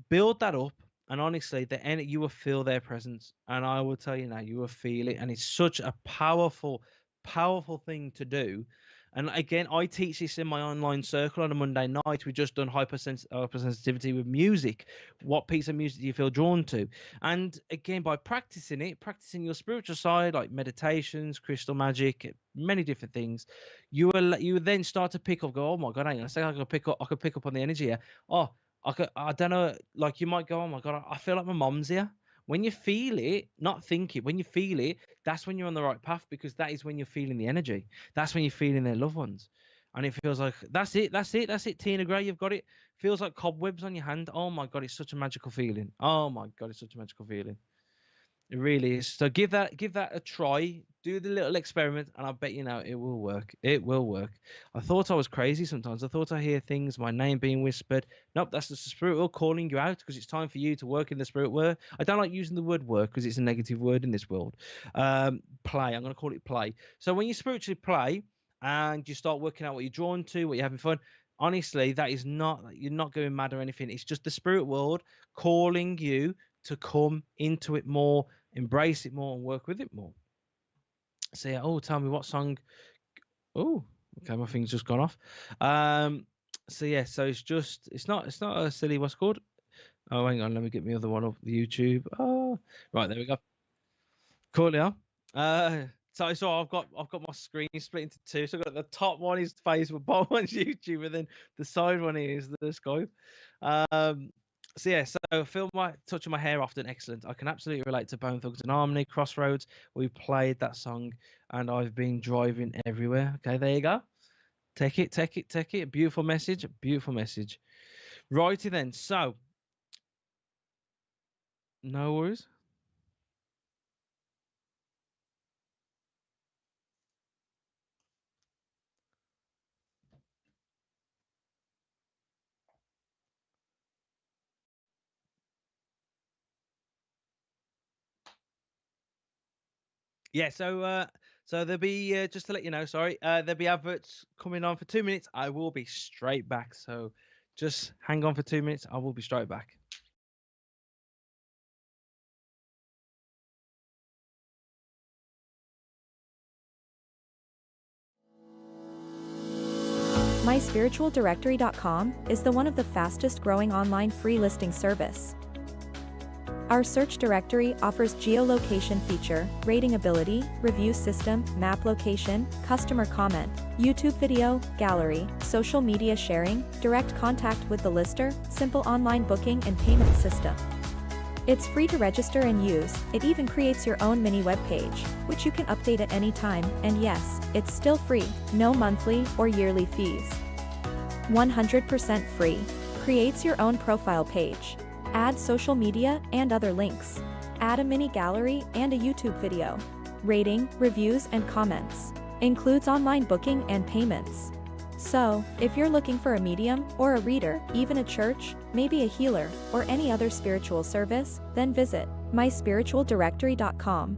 Build that up, and honestly, you will feel their presence. And I will tell you now, you will feel it, and it's such a powerful, powerful thing to do. And again, I teach this in my online circle on a Monday night. We've just done hypersensitivity with music. What piece of music do you feel drawn to? And again, by practicing your spiritual side, like meditations, crystal magic, many different things, you will then start to pick up. Go, oh my god, I say I could pick up on the energy here. Oh, I don't know. Like you might go, oh my god, I feel like my mom's here. When you feel it, not think it, when you feel it, that's when you're on the right path because that is when you're feeling the energy. That's when you're feeling their loved ones. And it feels like that's it, Tina Gray, you've got it. Feels like cobwebs on your hand. Oh my god, it's such a magical feeling. Oh my god, it's such a magical feeling. It really is. So give that a try. Do the little experiment, and I bet you now it will work. It will work. I thought I was crazy sometimes. I thought I hear things, my name being whispered. Nope, that's just the spirit world calling you out because it's time for you to work in the spirit world. I don't like using the word work because it's a negative word in this world. Play. I'm going to call it play. So when you spiritually play, and you start working out what you're drawn to, what you're having fun. Honestly, that is not, you're not going mad or anything. It's just the spirit world calling you to come into it more, embrace it more, and work with it more. So yeah, oh, tell me what song. Oh, okay, my thing's just gone off. So yeah, so it's not a silly, what's it called. Oh, hang on, let me get my other one up the YouTube. Oh, right, there we go. Cool, yeah. So I've got my screen split into two. So I've got the top one is Facebook, bottom one's YouTube, and then the side one is the Skype. Um, so yeah, so feel my touching my hair often, excellent. I can absolutely relate to Bone Thugs and Harmony, Crossroads. We played that song, and I've been driving everywhere. Okay, there you go. Take it, take it, take it. Beautiful message, beautiful message. Righty then. So no worries. Yeah, so there'll be just to let you know, sorry, there'll be adverts coming on for 2 minutes. I will be straight back. So just hang on for 2 minutes. I will be straight back. MySpiritualDirectory.com is the one of the fastest growing online free listing service. Our search directory offers geolocation feature, rating ability, review system, map location, customer comment, YouTube video, gallery, social media sharing, direct contact with the lister, simple online booking and payment system. It's free to register and use. It even creates your own mini web page, which you can update at any time, and yes, it's still free, no monthly or yearly fees. 100% free. Creates your own profile page. Add social media and other links. Add a mini gallery and a YouTube video. Rating, reviews and comments. Includes online booking and payments. So, if you're looking for a medium or a reader, even a church, maybe a healer, or any other spiritual service, then visit myspiritualdirectory.com.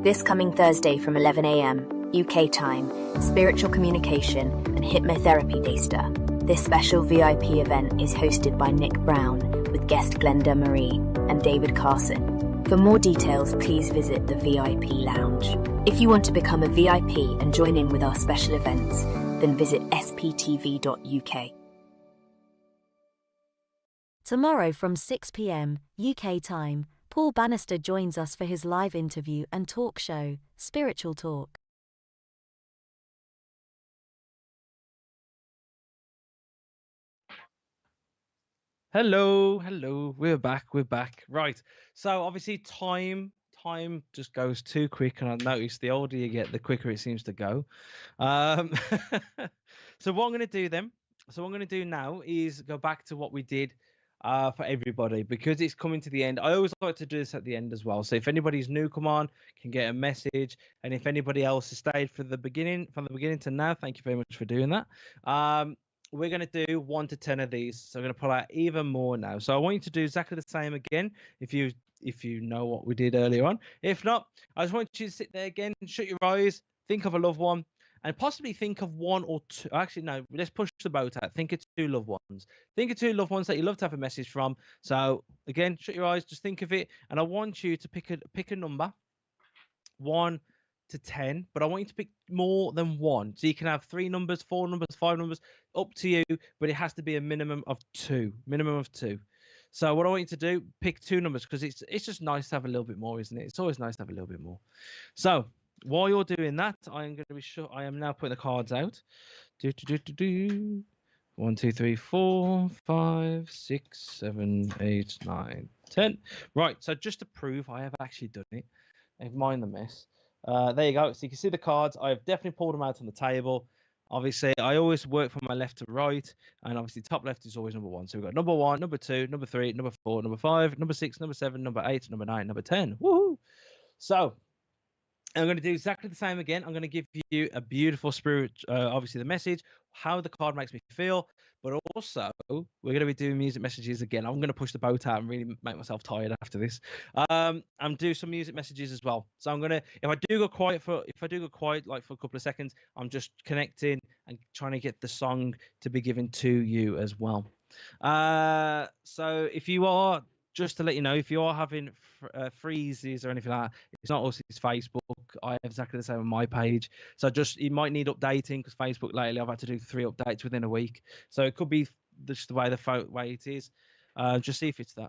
This coming Thursday from 11 a.m. UK time, Spiritual Communication and Hypnotherapy Taster. This special VIP event is hosted by Nick Brown with guest Glenda Marie and David Carson. For more details, please visit the VIP Lounge. If you want to become a VIP and join in with our special events, then visit sptv.uk. Tomorrow from 6 p.m. UK time, Paul Bannister joins us for his live interview and talk show, Spiritual Talk. Hello, hello. We're back. We're back. Right. So obviously time just goes too quick, and I've noticed the older you get, the quicker it seems to go. Um, so what I'm going to do then, so what I'm going to do now is go back to what we did for everybody, because it's coming to the end. I always like to do this at the end as well. So if anybody's new, come on, can get a message, and if anybody else has stayed from the beginning to now, thank you very much for doing that. We're going to do 1 to 10 of these, so I'm going to pull out even more now. So I want you to do exactly the same again if you know what we did earlier on. If not, I just want you to sit there again, shut your eyes, think of a loved one, and possibly think of one or two. Actually, no, let's push the boat out. Think of two loved ones. Think of two loved ones that you love to have a message from. So again, shut your eyes, just think of it, and I want you to pick a number, 1 to 10, but I want you to pick more than one. So you can have 3 numbers, 4 numbers, 5 numbers, up to you, but it has to be a minimum of 2. Minimum of 2. So what I want you to do, pick 2 numbers, because it's just nice to have a little bit more, isn't it? It's always nice to have a little bit more. So while you're doing that, I am going to be sure I am now putting the cards out. 1, 2, 3, 4, 5, 6, 7, 8, 9, 10. Right. So just to prove I have actually done it, never mind the mess. There you go. So you can see the cards. I have definitely pulled them out on the table. Obviously, I always work from my left to right, and obviously top left is always number 1. So we've got number 1, number 2, number 3, number 4, number 5, number 6, number 7, number 8, number 9, number 10. Woohoo! So I'm going to do exactly the same again. I'm going to give you a beautiful spirit, obviously the message, how the card makes me feel, but also we're going to be doing music messages again. I'm going to push the boat out and really make myself tired after this. And do some music messages as well. So I'm going to, if I do go quiet like for a couple of seconds, I'm just connecting and trying to get the song to be given to you as well. So if you are, just to let you know, if you are having freezes or anything like that, it's not us, it's Facebook. I have exactly the same on my page. So just, it might need updating because Facebook lately, I've had to do 3 updates within a week. So it could be just the way way it is. Just see if it's that.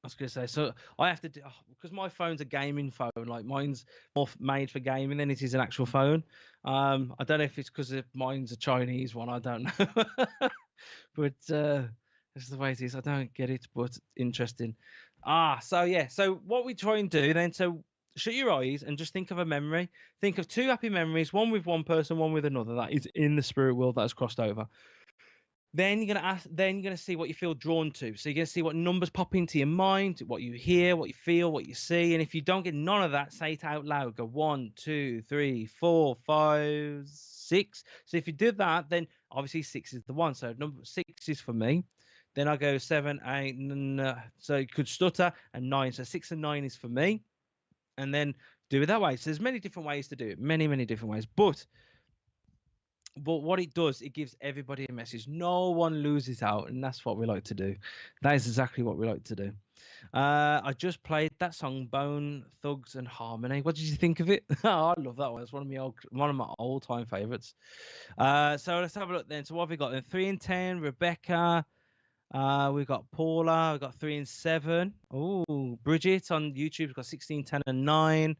I was going to say, so I have to do, because my phone's a gaming phone, like mine's more made for gaming than it is an actual phone. I don't know if it's because mine's a Chinese one, I don't know. But this is the way it is. I don't get it, but interesting. So yeah, so what we try and do then, so shut your eyes and just think of a memory. Think of 2 happy memories, one with one person, one with another, that is in the spirit world that has crossed over. Then you're gonna see what you feel drawn to. So you're gonna see what numbers pop into your mind, what you hear, what you feel, what you see. And if you don't get none of that, say it out loud. Go 1, 2, 3, 4, 5, 6. So if you did that, then obviously 6 is the one. So number 6 is for me. Then I go 7, 8. So you could stutter, and 9. So 6 and 9 is for me. And then do it that way. So there's many different ways to do it. Many, many different ways. But what it does, it gives everybody a message. No one loses out, and that's what we like to do. That is exactly what we like to do. I just played that song, Bone Thugs and Harmony. What did you think of it? Oh, I love that one. It's one of my all-time favorites. So let's have a look then. So what have we got then? 3 and 10, Rebecca. We've got Paula. We've got 3 and 7. Oh, Bridget on YouTube has got 16, 10, and 9.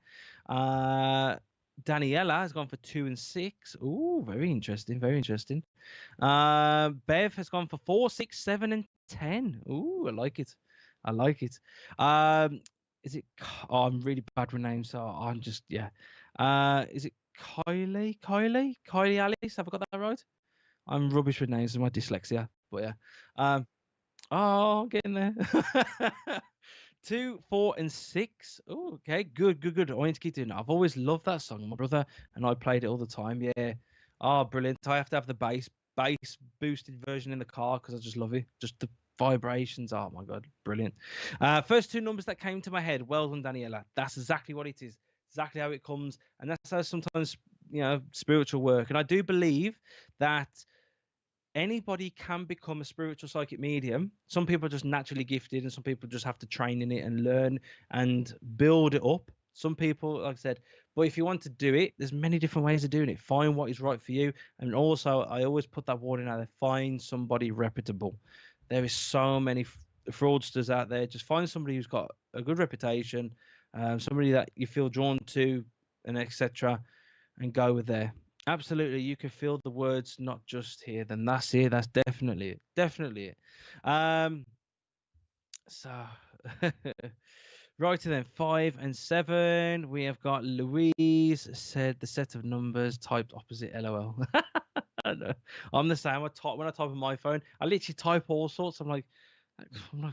Daniela has gone for 2 and 6. Oh, very interesting. Very interesting. Bev has gone for 4, 6, 7, and 10. Oh, I like it. I like it. Is it? Oh, I'm really bad with names, so I'm just yeah. Is it Kylie? Kylie Alice? Have I got that right? I'm rubbish with names and my dyslexia, but yeah. Oh, getting there. 2, 4, and 6. Oh, okay, good. I need to keep doing that. I've always loved that song. My brother and I played it all the time. Yeah. Oh, brilliant. I have to have the bass boosted version in the car because I just love it. Just the vibrations. Oh my god, brilliant. First 2 numbers that came to my head. Well done, Daniela. That's exactly what it is. Exactly how it comes, and that's how sometimes spiritual work. And I do believe that anybody can become a spiritual psychic medium. Some people are just naturally gifted, and some people just have to train in it and learn and build it up. Some people, like I said, but if you want to do it, there's many different ways of doing it. Find what is right for you. And also, I always put that warning out there: find somebody reputable. There is so many fraudsters out there. Just find somebody who's got a good reputation, somebody that you feel drawn to, and etc., and go with there. Absolutely, you can feel the words, not just here. Then that's it. That's definitely it. So right then, 5 and 7. We have got Louise said the set of numbers typed opposite. LOL. I know. I'm the same. When I type on my phone, I literally type all sorts. I'm like,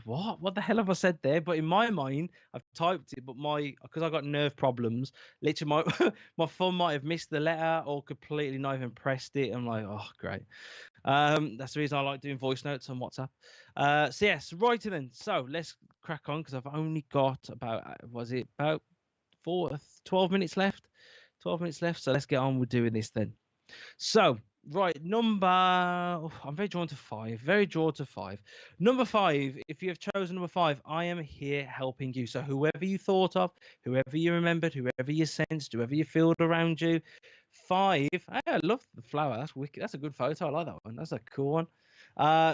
what the hell have I said there? But in my mind, I've typed it, but because I got nerve problems, literally my phone might have missed the letter or completely not even pressed it. I'm like, oh great. That's the reason I like doing voice notes on WhatsApp. So yes, righty then. So let's crack on because I've only got about 12 minutes left. 12 minutes left. So let's get on with doing this then. So right, I'm very drawn to 5. Very drawn to 5. Number 5, if you have chosen number 5, I am here helping you. So whoever you thought of, whoever you remembered, whoever you sensed, whoever you feel around you, 5. Hey, I love the flower. That's wicked. That's a good photo. I like that one. That's a cool one.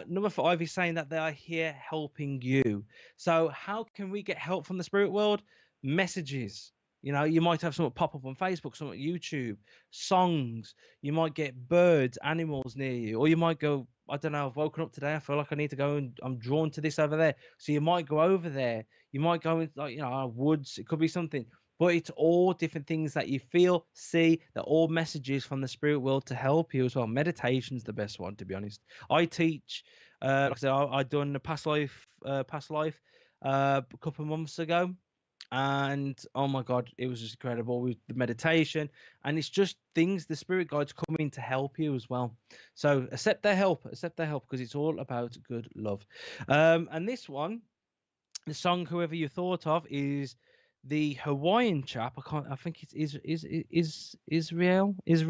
Number 5 is saying that they are here helping you. So how can we get help from the spirit world? Messages. You might have something pop up on Facebook, something on YouTube, songs. You might get birds, animals near you, or you might go, I don't know, I've woken up today, I feel like I need to go, and I'm drawn to this over there. So you might go over there. You might go in woods. It could be something, but it's all different things that you feel, see. They're all messages from the spirit world to help you as well. Meditation's the best one, to be honest. I teach. Like I said, I done a past life a couple of months ago. And oh my god, it was just incredible with the meditation, and it's just things the spirit guides come in to help you as well. So accept their help, because it's all about good love. And this one, the song whoever you thought of is the Hawaiian chap. I think it's Israel. It's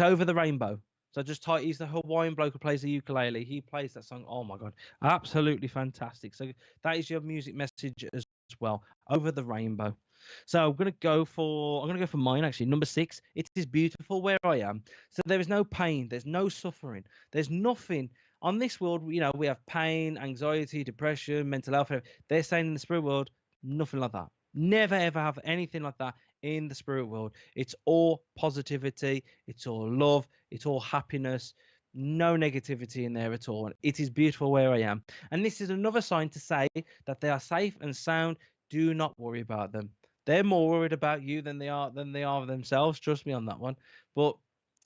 Over the Rainbow. So just type, he's the Hawaiian bloke who plays the ukulele. He plays that song. Oh my god, absolutely fantastic. So that is your music message as well. Over the Rainbow. So I'm gonna go for mine actually. Number 6. It is beautiful where I am. So there is no pain. There's no suffering. There's nothing on this world. We have pain, anxiety, depression, mental health. They're saying in the spirit world, nothing like that. Never ever have anything like that in the spirit world. It's all positivity. It's all love. It's all happiness. No negativity in there at all. It is beautiful where I am. And this is another sign to say that they are safe and sound. Do not worry about them. They're more worried about you than they are themselves. Trust me on that one. But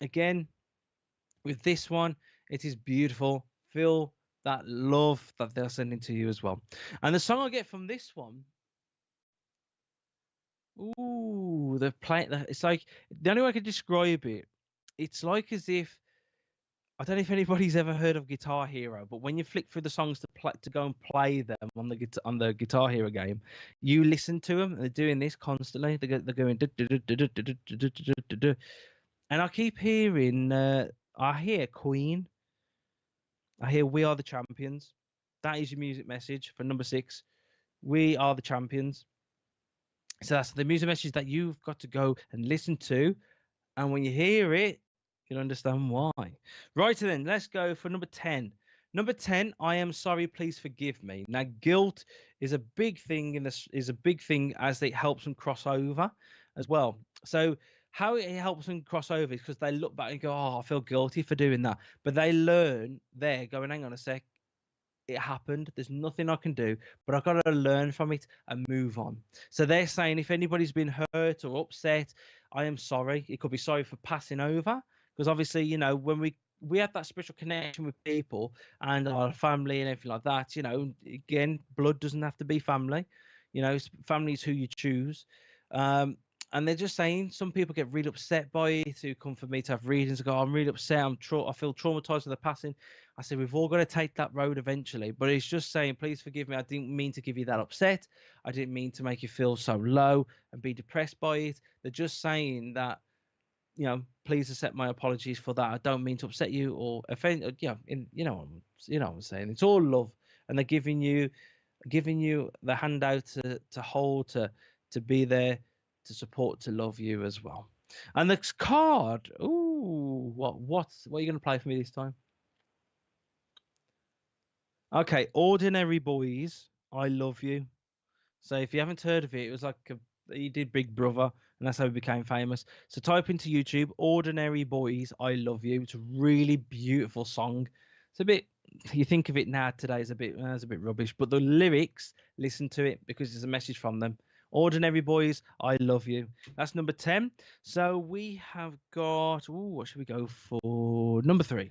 again, with this one, it is beautiful. Feel that love that they're sending to you as well. And the song I get from this one, ooh, the play. It's like the only way I could describe it. It's like as if I don't know if anybody's ever heard of Guitar Hero, but when you flick through the songs to go and play them on the Guitar Hero game, you listen to them and they're doing this constantly. They're going, and I keep hearing. I hear Queen. I hear We Are the Champions. That is your music message for number 6. We are the champions. So that's the music message that you've got to go and listen to. And when you hear it, you'll understand why. Right then, let's go for number 10. Number 10, I am sorry, please forgive me. Now, guilt is a big thing as it helps them cross over as well. So how it helps them cross over is because they look back and go, oh, I feel guilty for doing that. But they learn there, going, hang on a sec, it happened. There's nothing I can do, but I've got to learn from it and move on. So they're saying if anybody's been hurt or upset, I am sorry. It could be sorry for passing over, because obviously, when we have that spiritual connection with people and our family and everything like that, again, blood doesn't have to be family. Family is who you choose. And they're just saying some people get really upset by it, who come for me to have readings and go, I'm really upset. I feel traumatized with the passing. I said, we've all got to take that road eventually. But it's just saying, please forgive me. I didn't mean to give you that upset. I didn't mean to make you feel so low and be depressed by it. They're just saying that, please accept my apologies for that. I don't mean to upset you or offend. You know what I'm saying. It's all love, and they're giving you the handout to hold, to be there, to support, to love you as well. And the card, ooh, what are you going to play for me this time? Okay, Ordinary Boys, I Love You. So if you haven't heard of it, it was like he did Big Brother, and that's how he became famous. So type into YouTube, Ordinary Boys, I Love You. It's a really beautiful song. It's a bit, you think of it now today as a bit rubbish, but the lyrics, listen to it because there's a message from them. Ordinary Boys, I Love You. That's number 10. So we have got, what should we go for? Number 3.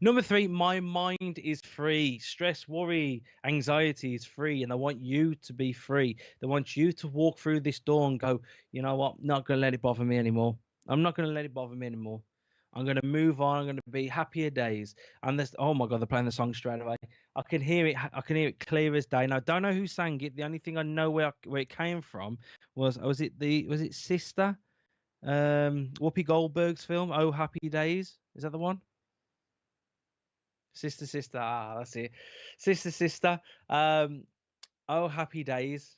Number 3, my mind is free. Stress, worry, anxiety is free. And I want you to be free. They want you to walk through this door and go, you know what? Not going to let it bother me anymore. I'm not going to let it bother me anymore. I'm going to move on. I'm going to be happier days. And this, oh my God, they're playing the song straight away. I can hear it. I can hear it clear as day. Now, I don't know who sang it. The only thing I know where it came from was it Sister? Whoopi Goldberg's film, Oh Happy Days. Is that the one? Sister, that's it. Sister. Oh Happy Days.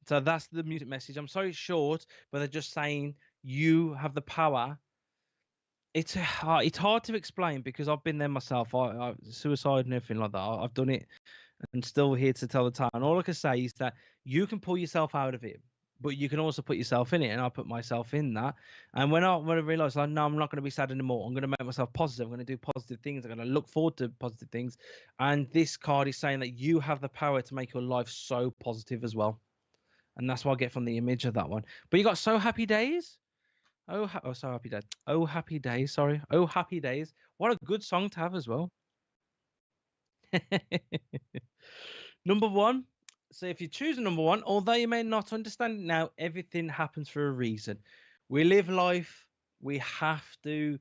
So that's the music message. I'm sorry it's short, but they're just saying you have the power. It's hard to explain because I've been there myself. I suicide and everything like that. I've done it and still here to tell the time. And all I can say is that you can pull yourself out of it, but you can also put yourself in it. And I put myself in that. And when I realized, like, no, I'm not going to be sad anymore. I'm going to make myself positive. I'm going to do positive things. I'm going to look forward to positive things. And this card is saying that you have the power to make your life so positive as well. And that's what I get from the image of that one. But you got So Happy Days. So Happy Days. Oh Happy Days. Sorry. Oh Happy Days. What a good song to have as well. Number 1. So if you choose a number one, although you may not understand it now, everything happens for a reason. We live life. We have to.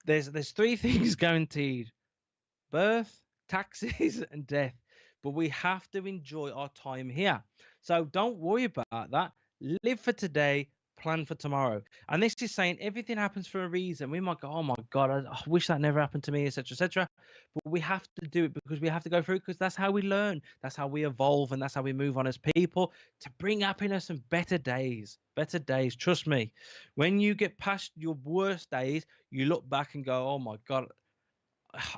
There's three things guaranteed: birth, taxes, and death. But we have to enjoy our time here. So don't worry about that. Live for today, plan for tomorrow. And this is saying everything happens for a reason. We might go, oh my God, I wish that never happened to me, etc., etc. But we have to do it because we have to go through it because that's how we learn. That's how we evolve and that's how we move on as people to bring happiness and better days. Better days. Trust me. When you get past your worst days, you look back and go, oh my God,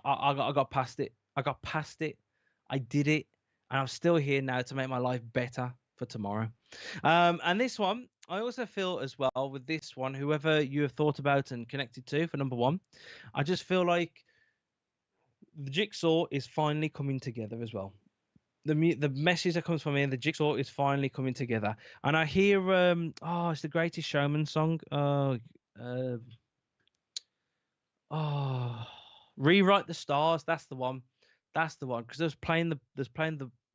I got past it. I got past it. I did it. And I'm still here now to make my life better for tomorrow. And this one, I also feel as well with this one, whoever you have thought about and connected to for number one, I just feel like the jigsaw is finally coming together as well. The message that comes from here, the jigsaw is finally coming together. And I hear, it's the Greatest Showman song. Oh, Rewrite the Stars. That's the one. That's the one. Because there's playing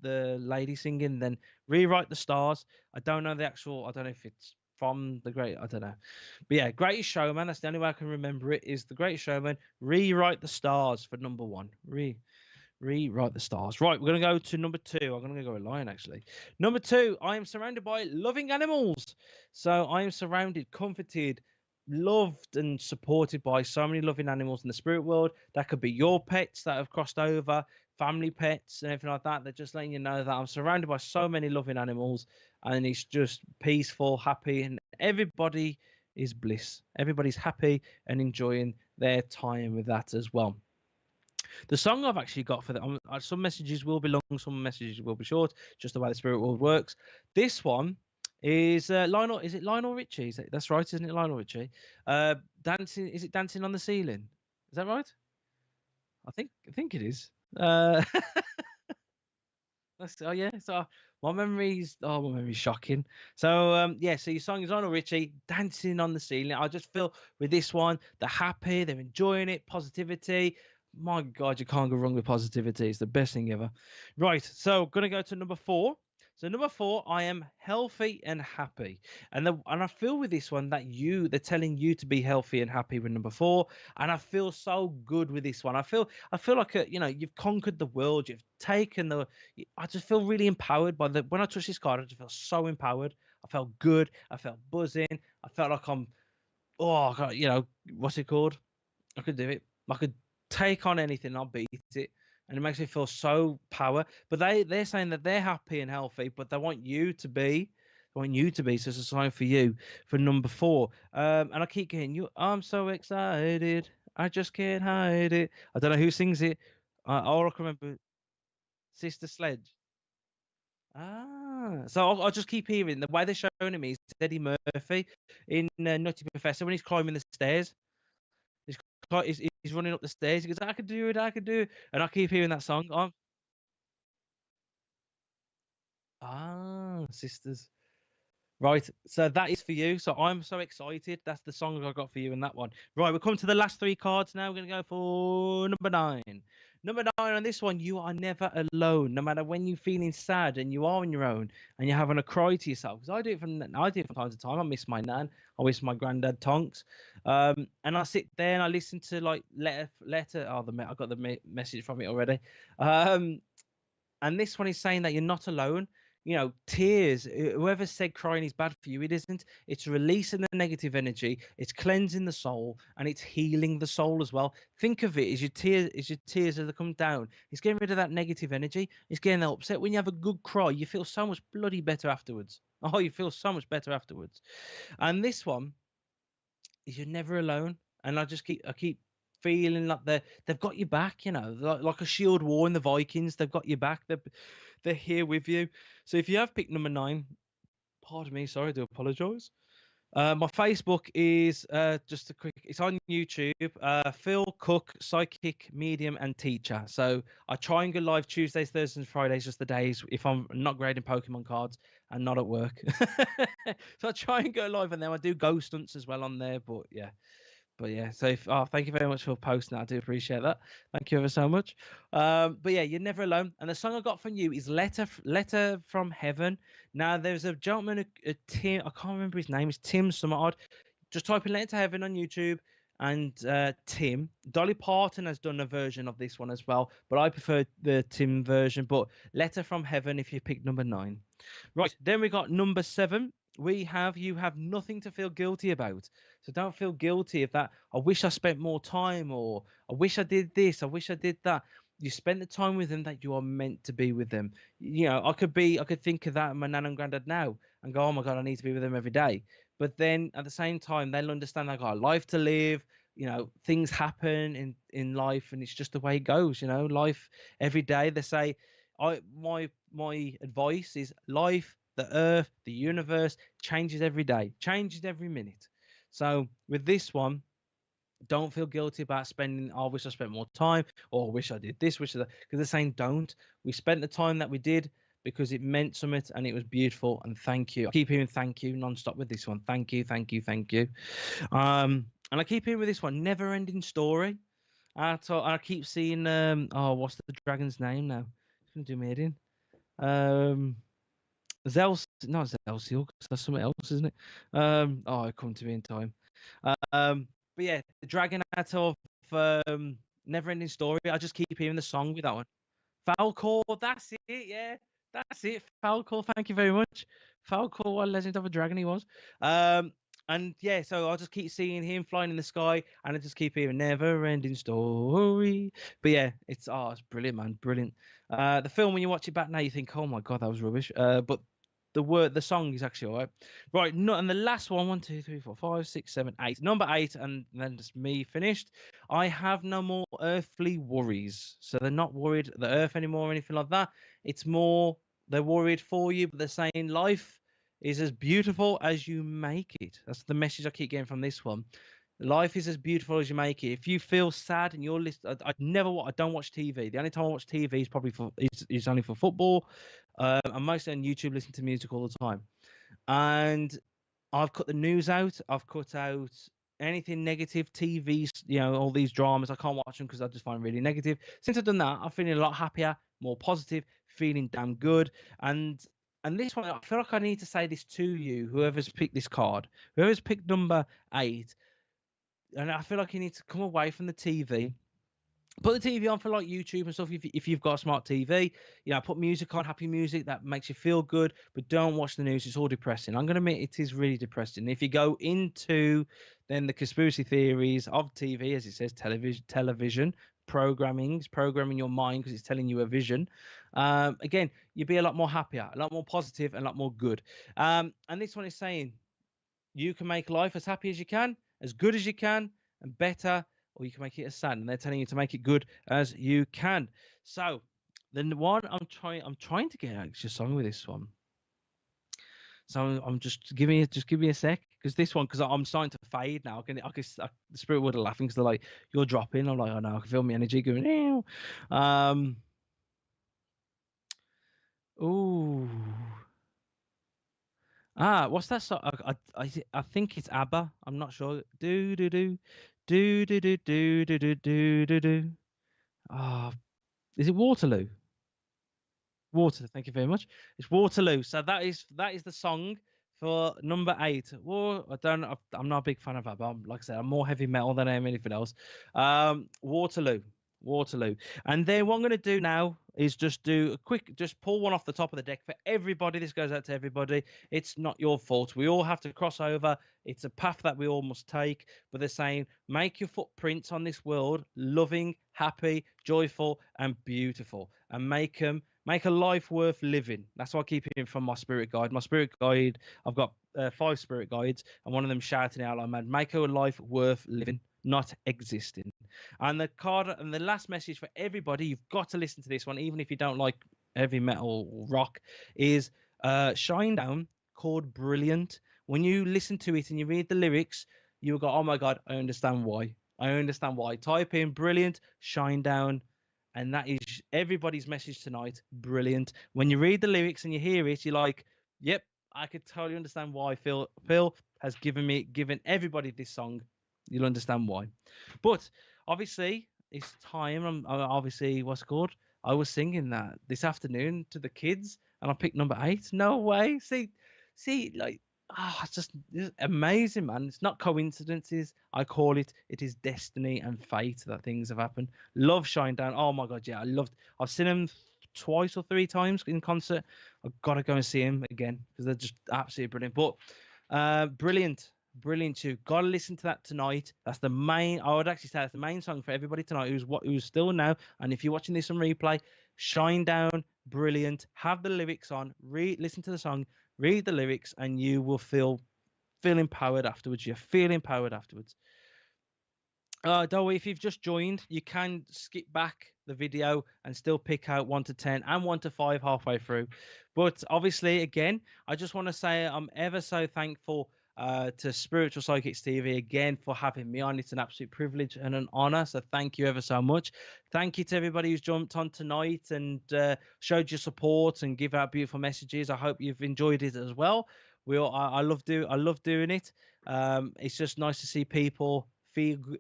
the lady singing. Then Rewrite the Stars. I don't know the actual. I don't know if it's from the great. I don't know. But yeah, Greatest Showman. That's the only way I can remember it. Is the Greatest Showman. Rewrite the Stars for number one. Rewrite the Stars. Right, we're gonna go to number two. I'm gonna go with Lion actually. Number two. I am surrounded by loving animals. So I am surrounded, comforted, loved and supported by so many loving animals in the spirit world. That could be your pets that have crossed over, family pets and everything like that. They're just letting you know that I'm surrounded by so many loving animals and it's just peaceful, happy, and everybody is bliss. Everybody's happy and enjoying their time with that as well. The song I've actually got for that, some messages will be long, some messages will be short, just the way the spirit world works. This one is Lionel. Is it Lionel Richie? That's right, isn't it, Lionel Richie? Dancing. Is it Dancing on the Ceiling? Is that right? I think it is. Oh yeah. So my memory's shocking. So yeah. So your song is Lionel Richie, Dancing on the Ceiling. I just feel with this one, they're happy, they're enjoying it, positivity. My God, you can't go wrong with positivity. It's the best thing ever. Right. So gonna go to number four. So number four, I am healthy and happy, and I feel with this one that they're telling you to be healthy and happy with number four, and I feel so good with this one. I feel like you've conquered the world, you've taken I just feel really empowered when I touch this card. I just feel so empowered. I felt good. I felt buzzing. I felt like what's it called? I could do it. I could take on anything. I'll beat it. And it makes me feel so power. But they're saying that they're happy and healthy, but they want you to be. They want you to be. So it's a sign for you for number four. And I keep getting you. I'm so excited. I just can't hide it. I don't know who sings it. All I can remember, Sister Sledge. So I'll just keep hearing the way they're showing me is Eddie Murphy in Nutty Professor when he's climbing the stairs. He's running up the stairs. He goes, I could do it, I could do it. And I keep hearing that song. Sisters. Right. So that is for you. So I'm so excited. That's the song I got for you in that one. Right. We're coming to the last three cards now. We're going to go for number 9. Number 9 on this one, you are never alone. No matter when you're feeling sad and you are on your own and you're having a cry to yourself. Because I do it from time to time. I miss my nan. I miss my granddad Tonks. And I sit there and I listen to like letter. Oh, I got the message from it already. And this one is saying that you're not alone. Tears, whoever said crying is bad for you, it isn't. It's releasing the negative energy, it's cleansing the soul, and it's healing the soul as well. Think of it as your tears as they come down. It's getting rid of that negative energy. It's getting that upset. When you have a good cry, you feel so much bloody better afterwards. Oh, you feel so much better afterwards. And this one is you're never alone. And I keep feeling like they've got you back, like a shield war in the Vikings. They've got you back. They're here with you. So if you have picked number 9, pardon me, sorry, I do apologize. My Facebook is just a quick. It's on YouTube. Phil Cook, psychic, medium, and teacher. So I try and go live Tuesdays, Thursdays, and Fridays, just the days if I'm not grading Pokemon cards and not at work. So I try and go live on them. I do ghost hunts as well on there, but yeah. But yeah, so thank you very much for posting that. I do appreciate that. Thank you ever so much. But yeah, you're never alone. And the song I got from you is Letter from Heaven. Now there's a gentleman, a Tim, I can't remember his name. It's Tim Summerard. Just type in Letter to Heaven on YouTube, and Tim. Dolly Parton has done a version of this one as well, but I prefer the Tim version. But Letter from Heaven if you pick number 9. Right, then we got number 7. We have You Have Nothing to Feel Guilty About. So don't feel guilty if that, I wish I spent more time, or I wish I did this, I wish I did that. You spend the time with them that you are meant to be with them. You know, I could think of that in my nan and granddad now and go, oh my God, I need to be with them every day. But then at the same time, they'll understand I got a life to live. You know, things happen in life, and it's just the way it goes. You know, life every day. They say, my advice is life, the earth, the universe changes every day, changes every minute. So with this one, don't feel guilty about spending. Oh, I wish I spent more time, or I wish I did this, wish I, because they're saying don't. We spent the time that we did because it meant something and it was beautiful. And thank you. I keep hearing thank you non-stop with this one. Thank you, thank you, thank you. And I keep hearing with this one, never ending story. I keep seeing what's the dragon's name now? It's gonna do me head in. Not Zelsiel, because that's something else, isn't it? It come to me in time. But yeah, the dragon out of Never Ending Story. I just keep hearing the song with that one. Falcor, that's it. Yeah, that's it. Falcor, thank you very much. Falcor, what a legend of a dragon he was. And yeah, so I'll just keep seeing him flying in the sky, and I just keep hearing Never Ending Story. But yeah, it's brilliant, man, brilliant. The film, when you watch it back now, you think, oh my God, that was rubbish. But the song is actually all right. Right, and the last one, 1, 2, 3, 4, 5, 6, 7, 8. Number 8, and then just me finished. I have no more earthly worries. So they're not worried the earth anymore or anything like that. It's more they're worried for you, but they're saying life is as beautiful as you make it. That's the message I keep getting from this one. Life is as beautiful as you make it. If you feel sad and you're listening, I don't watch TV. The only time I watch TV is probably is only for football. I'm mostly on YouTube listening to music all the time. And I've cut the news out. I've cut out anything negative, TV, all these dramas. I can't watch them because I just find really negative. Since I've done that, I'm feeling a lot happier, more positive, feeling damn good. And this one, I feel like I need to say this to you, whoever's picked this card, whoever's picked number 8. And I feel like you need to come away from the TV. Put the TV on for like YouTube and stuff if you've got a smart TV. Put music on, happy music that makes you feel good, but don't watch the news. It's all depressing. I'm going to admit it is really depressing. If you go into then the conspiracy theories of TV, as it says, television programming your mind because it's telling you a vision. Again, you'll be a lot more happier, a lot more positive, and a lot more good. And this one is saying you can make life as happy as you can, as good as you can, and better, or you can make it as sad. And they're telling you to make it good as you can. So the one I'm trying to get an extra song with this one. So I'm just give me a sec, because this one, because I'm starting to fade now. The spirit world are laughing because they're like, you're dropping. I'm like, oh no, I can feel my energy going. Ew. Ooh. What's that song? I think it's ABBA. I'm not sure. Do do do do do do do do do do do do. Is it Waterloo? Water. Thank you very much. It's Waterloo. So that is the song for number 8. I'm not a big fan of ABBA. Like I said, I'm more heavy metal than I am anything else. Waterloo. And then what I'm going to do now is just pull one off the top of the deck for everybody. This goes out to everybody. It's not your fault. We all have to cross over. It's a path that we all must take. But they're saying, make your footprints on this world loving, happy, joyful, and beautiful, and make a life worth living. That's what I keep hearing from my spirit guide. My spirit guide, I've got 5 spirit guides, and one of them shouting out like, man, make a life worth living, not existing. And the card and the last message for everybody, you've got to listen to this one, even if you don't like heavy metal or rock, is Shinedown, called Brilliant. When you listen to it and you read the lyrics, you'll go, oh my God, I understand why. Type in Brilliant, Shinedown, and that is everybody's message tonight. Brilliant. When you read the lyrics and you hear it, you're like, yep, I could totally understand why Phil has given everybody this song. You'll understand why. But obviously, it's time. Obviously, what's it called? I was singing that this afternoon to the kids, and I picked number 8. No way. See, like, it's amazing, man. It's not coincidences. I call it. It is destiny and fate that things have happened. Love Shine Down. Oh my god, yeah, I loved. I've seen them twice or 3 times in concert. I've got to go and see them again because they're just absolutely brilliant. But brilliant too. Gotta listen to that tonight. That's the main. I would actually say that's the main song for everybody tonight. Who's still now. And if you're watching this on replay, Shine Down, brilliant. Have the lyrics on. Listen to the song. Read the lyrics, and you will feel empowered afterwards. You're feeling empowered afterwards. Don't worry, if you've just joined, you can skip back the video and still pick out 1 to 10 and 1 to 5 halfway through. But obviously, again, I just want to say I'm ever so thankful to Spiritual Psychics TV again for having me on. It's an absolute privilege and an honor. So thank you ever so much. Thank you to everybody who's jumped on tonight and showed your support and give out beautiful messages. I hope you've enjoyed it as well. I love doing it. It's just nice to see people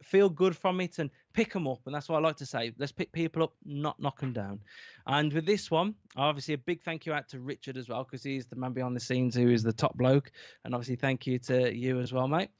feel good from it and pick them up, and that's what I like to say. Let's pick people up, not knock them down. And with this one, obviously a big thank you out to Richard as well, because he's the man behind the scenes who is the top bloke, and obviously thank you to you as well, mate.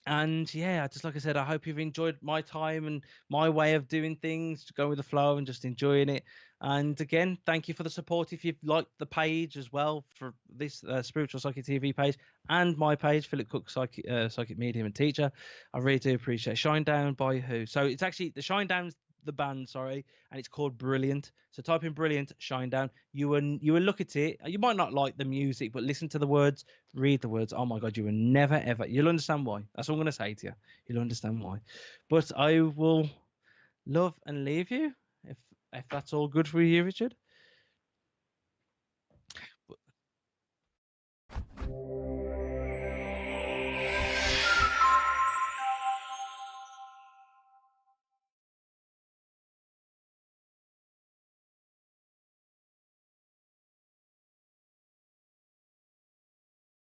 And yeah, just like I said, I hope you've enjoyed my time and my way of doing things, go with the flow and just enjoying it. And again, thank you for the support. If you've liked the page as well for this Spiritual Psychic TV page and my page, Philip Cook, Psychic Medium and Teacher, I really do appreciate it. Shine Down by who? So it's actually the Shine Down's the band, sorry, and it's called Brilliant. So type in Brilliant, Shine Down. You will look at it. You might not like the music, but listen to the words, read the words. Oh my god, you will never ever. You'll understand why. That's all I'm gonna say to you. You'll understand why. But I will love and leave you if that's all good for you, Richard.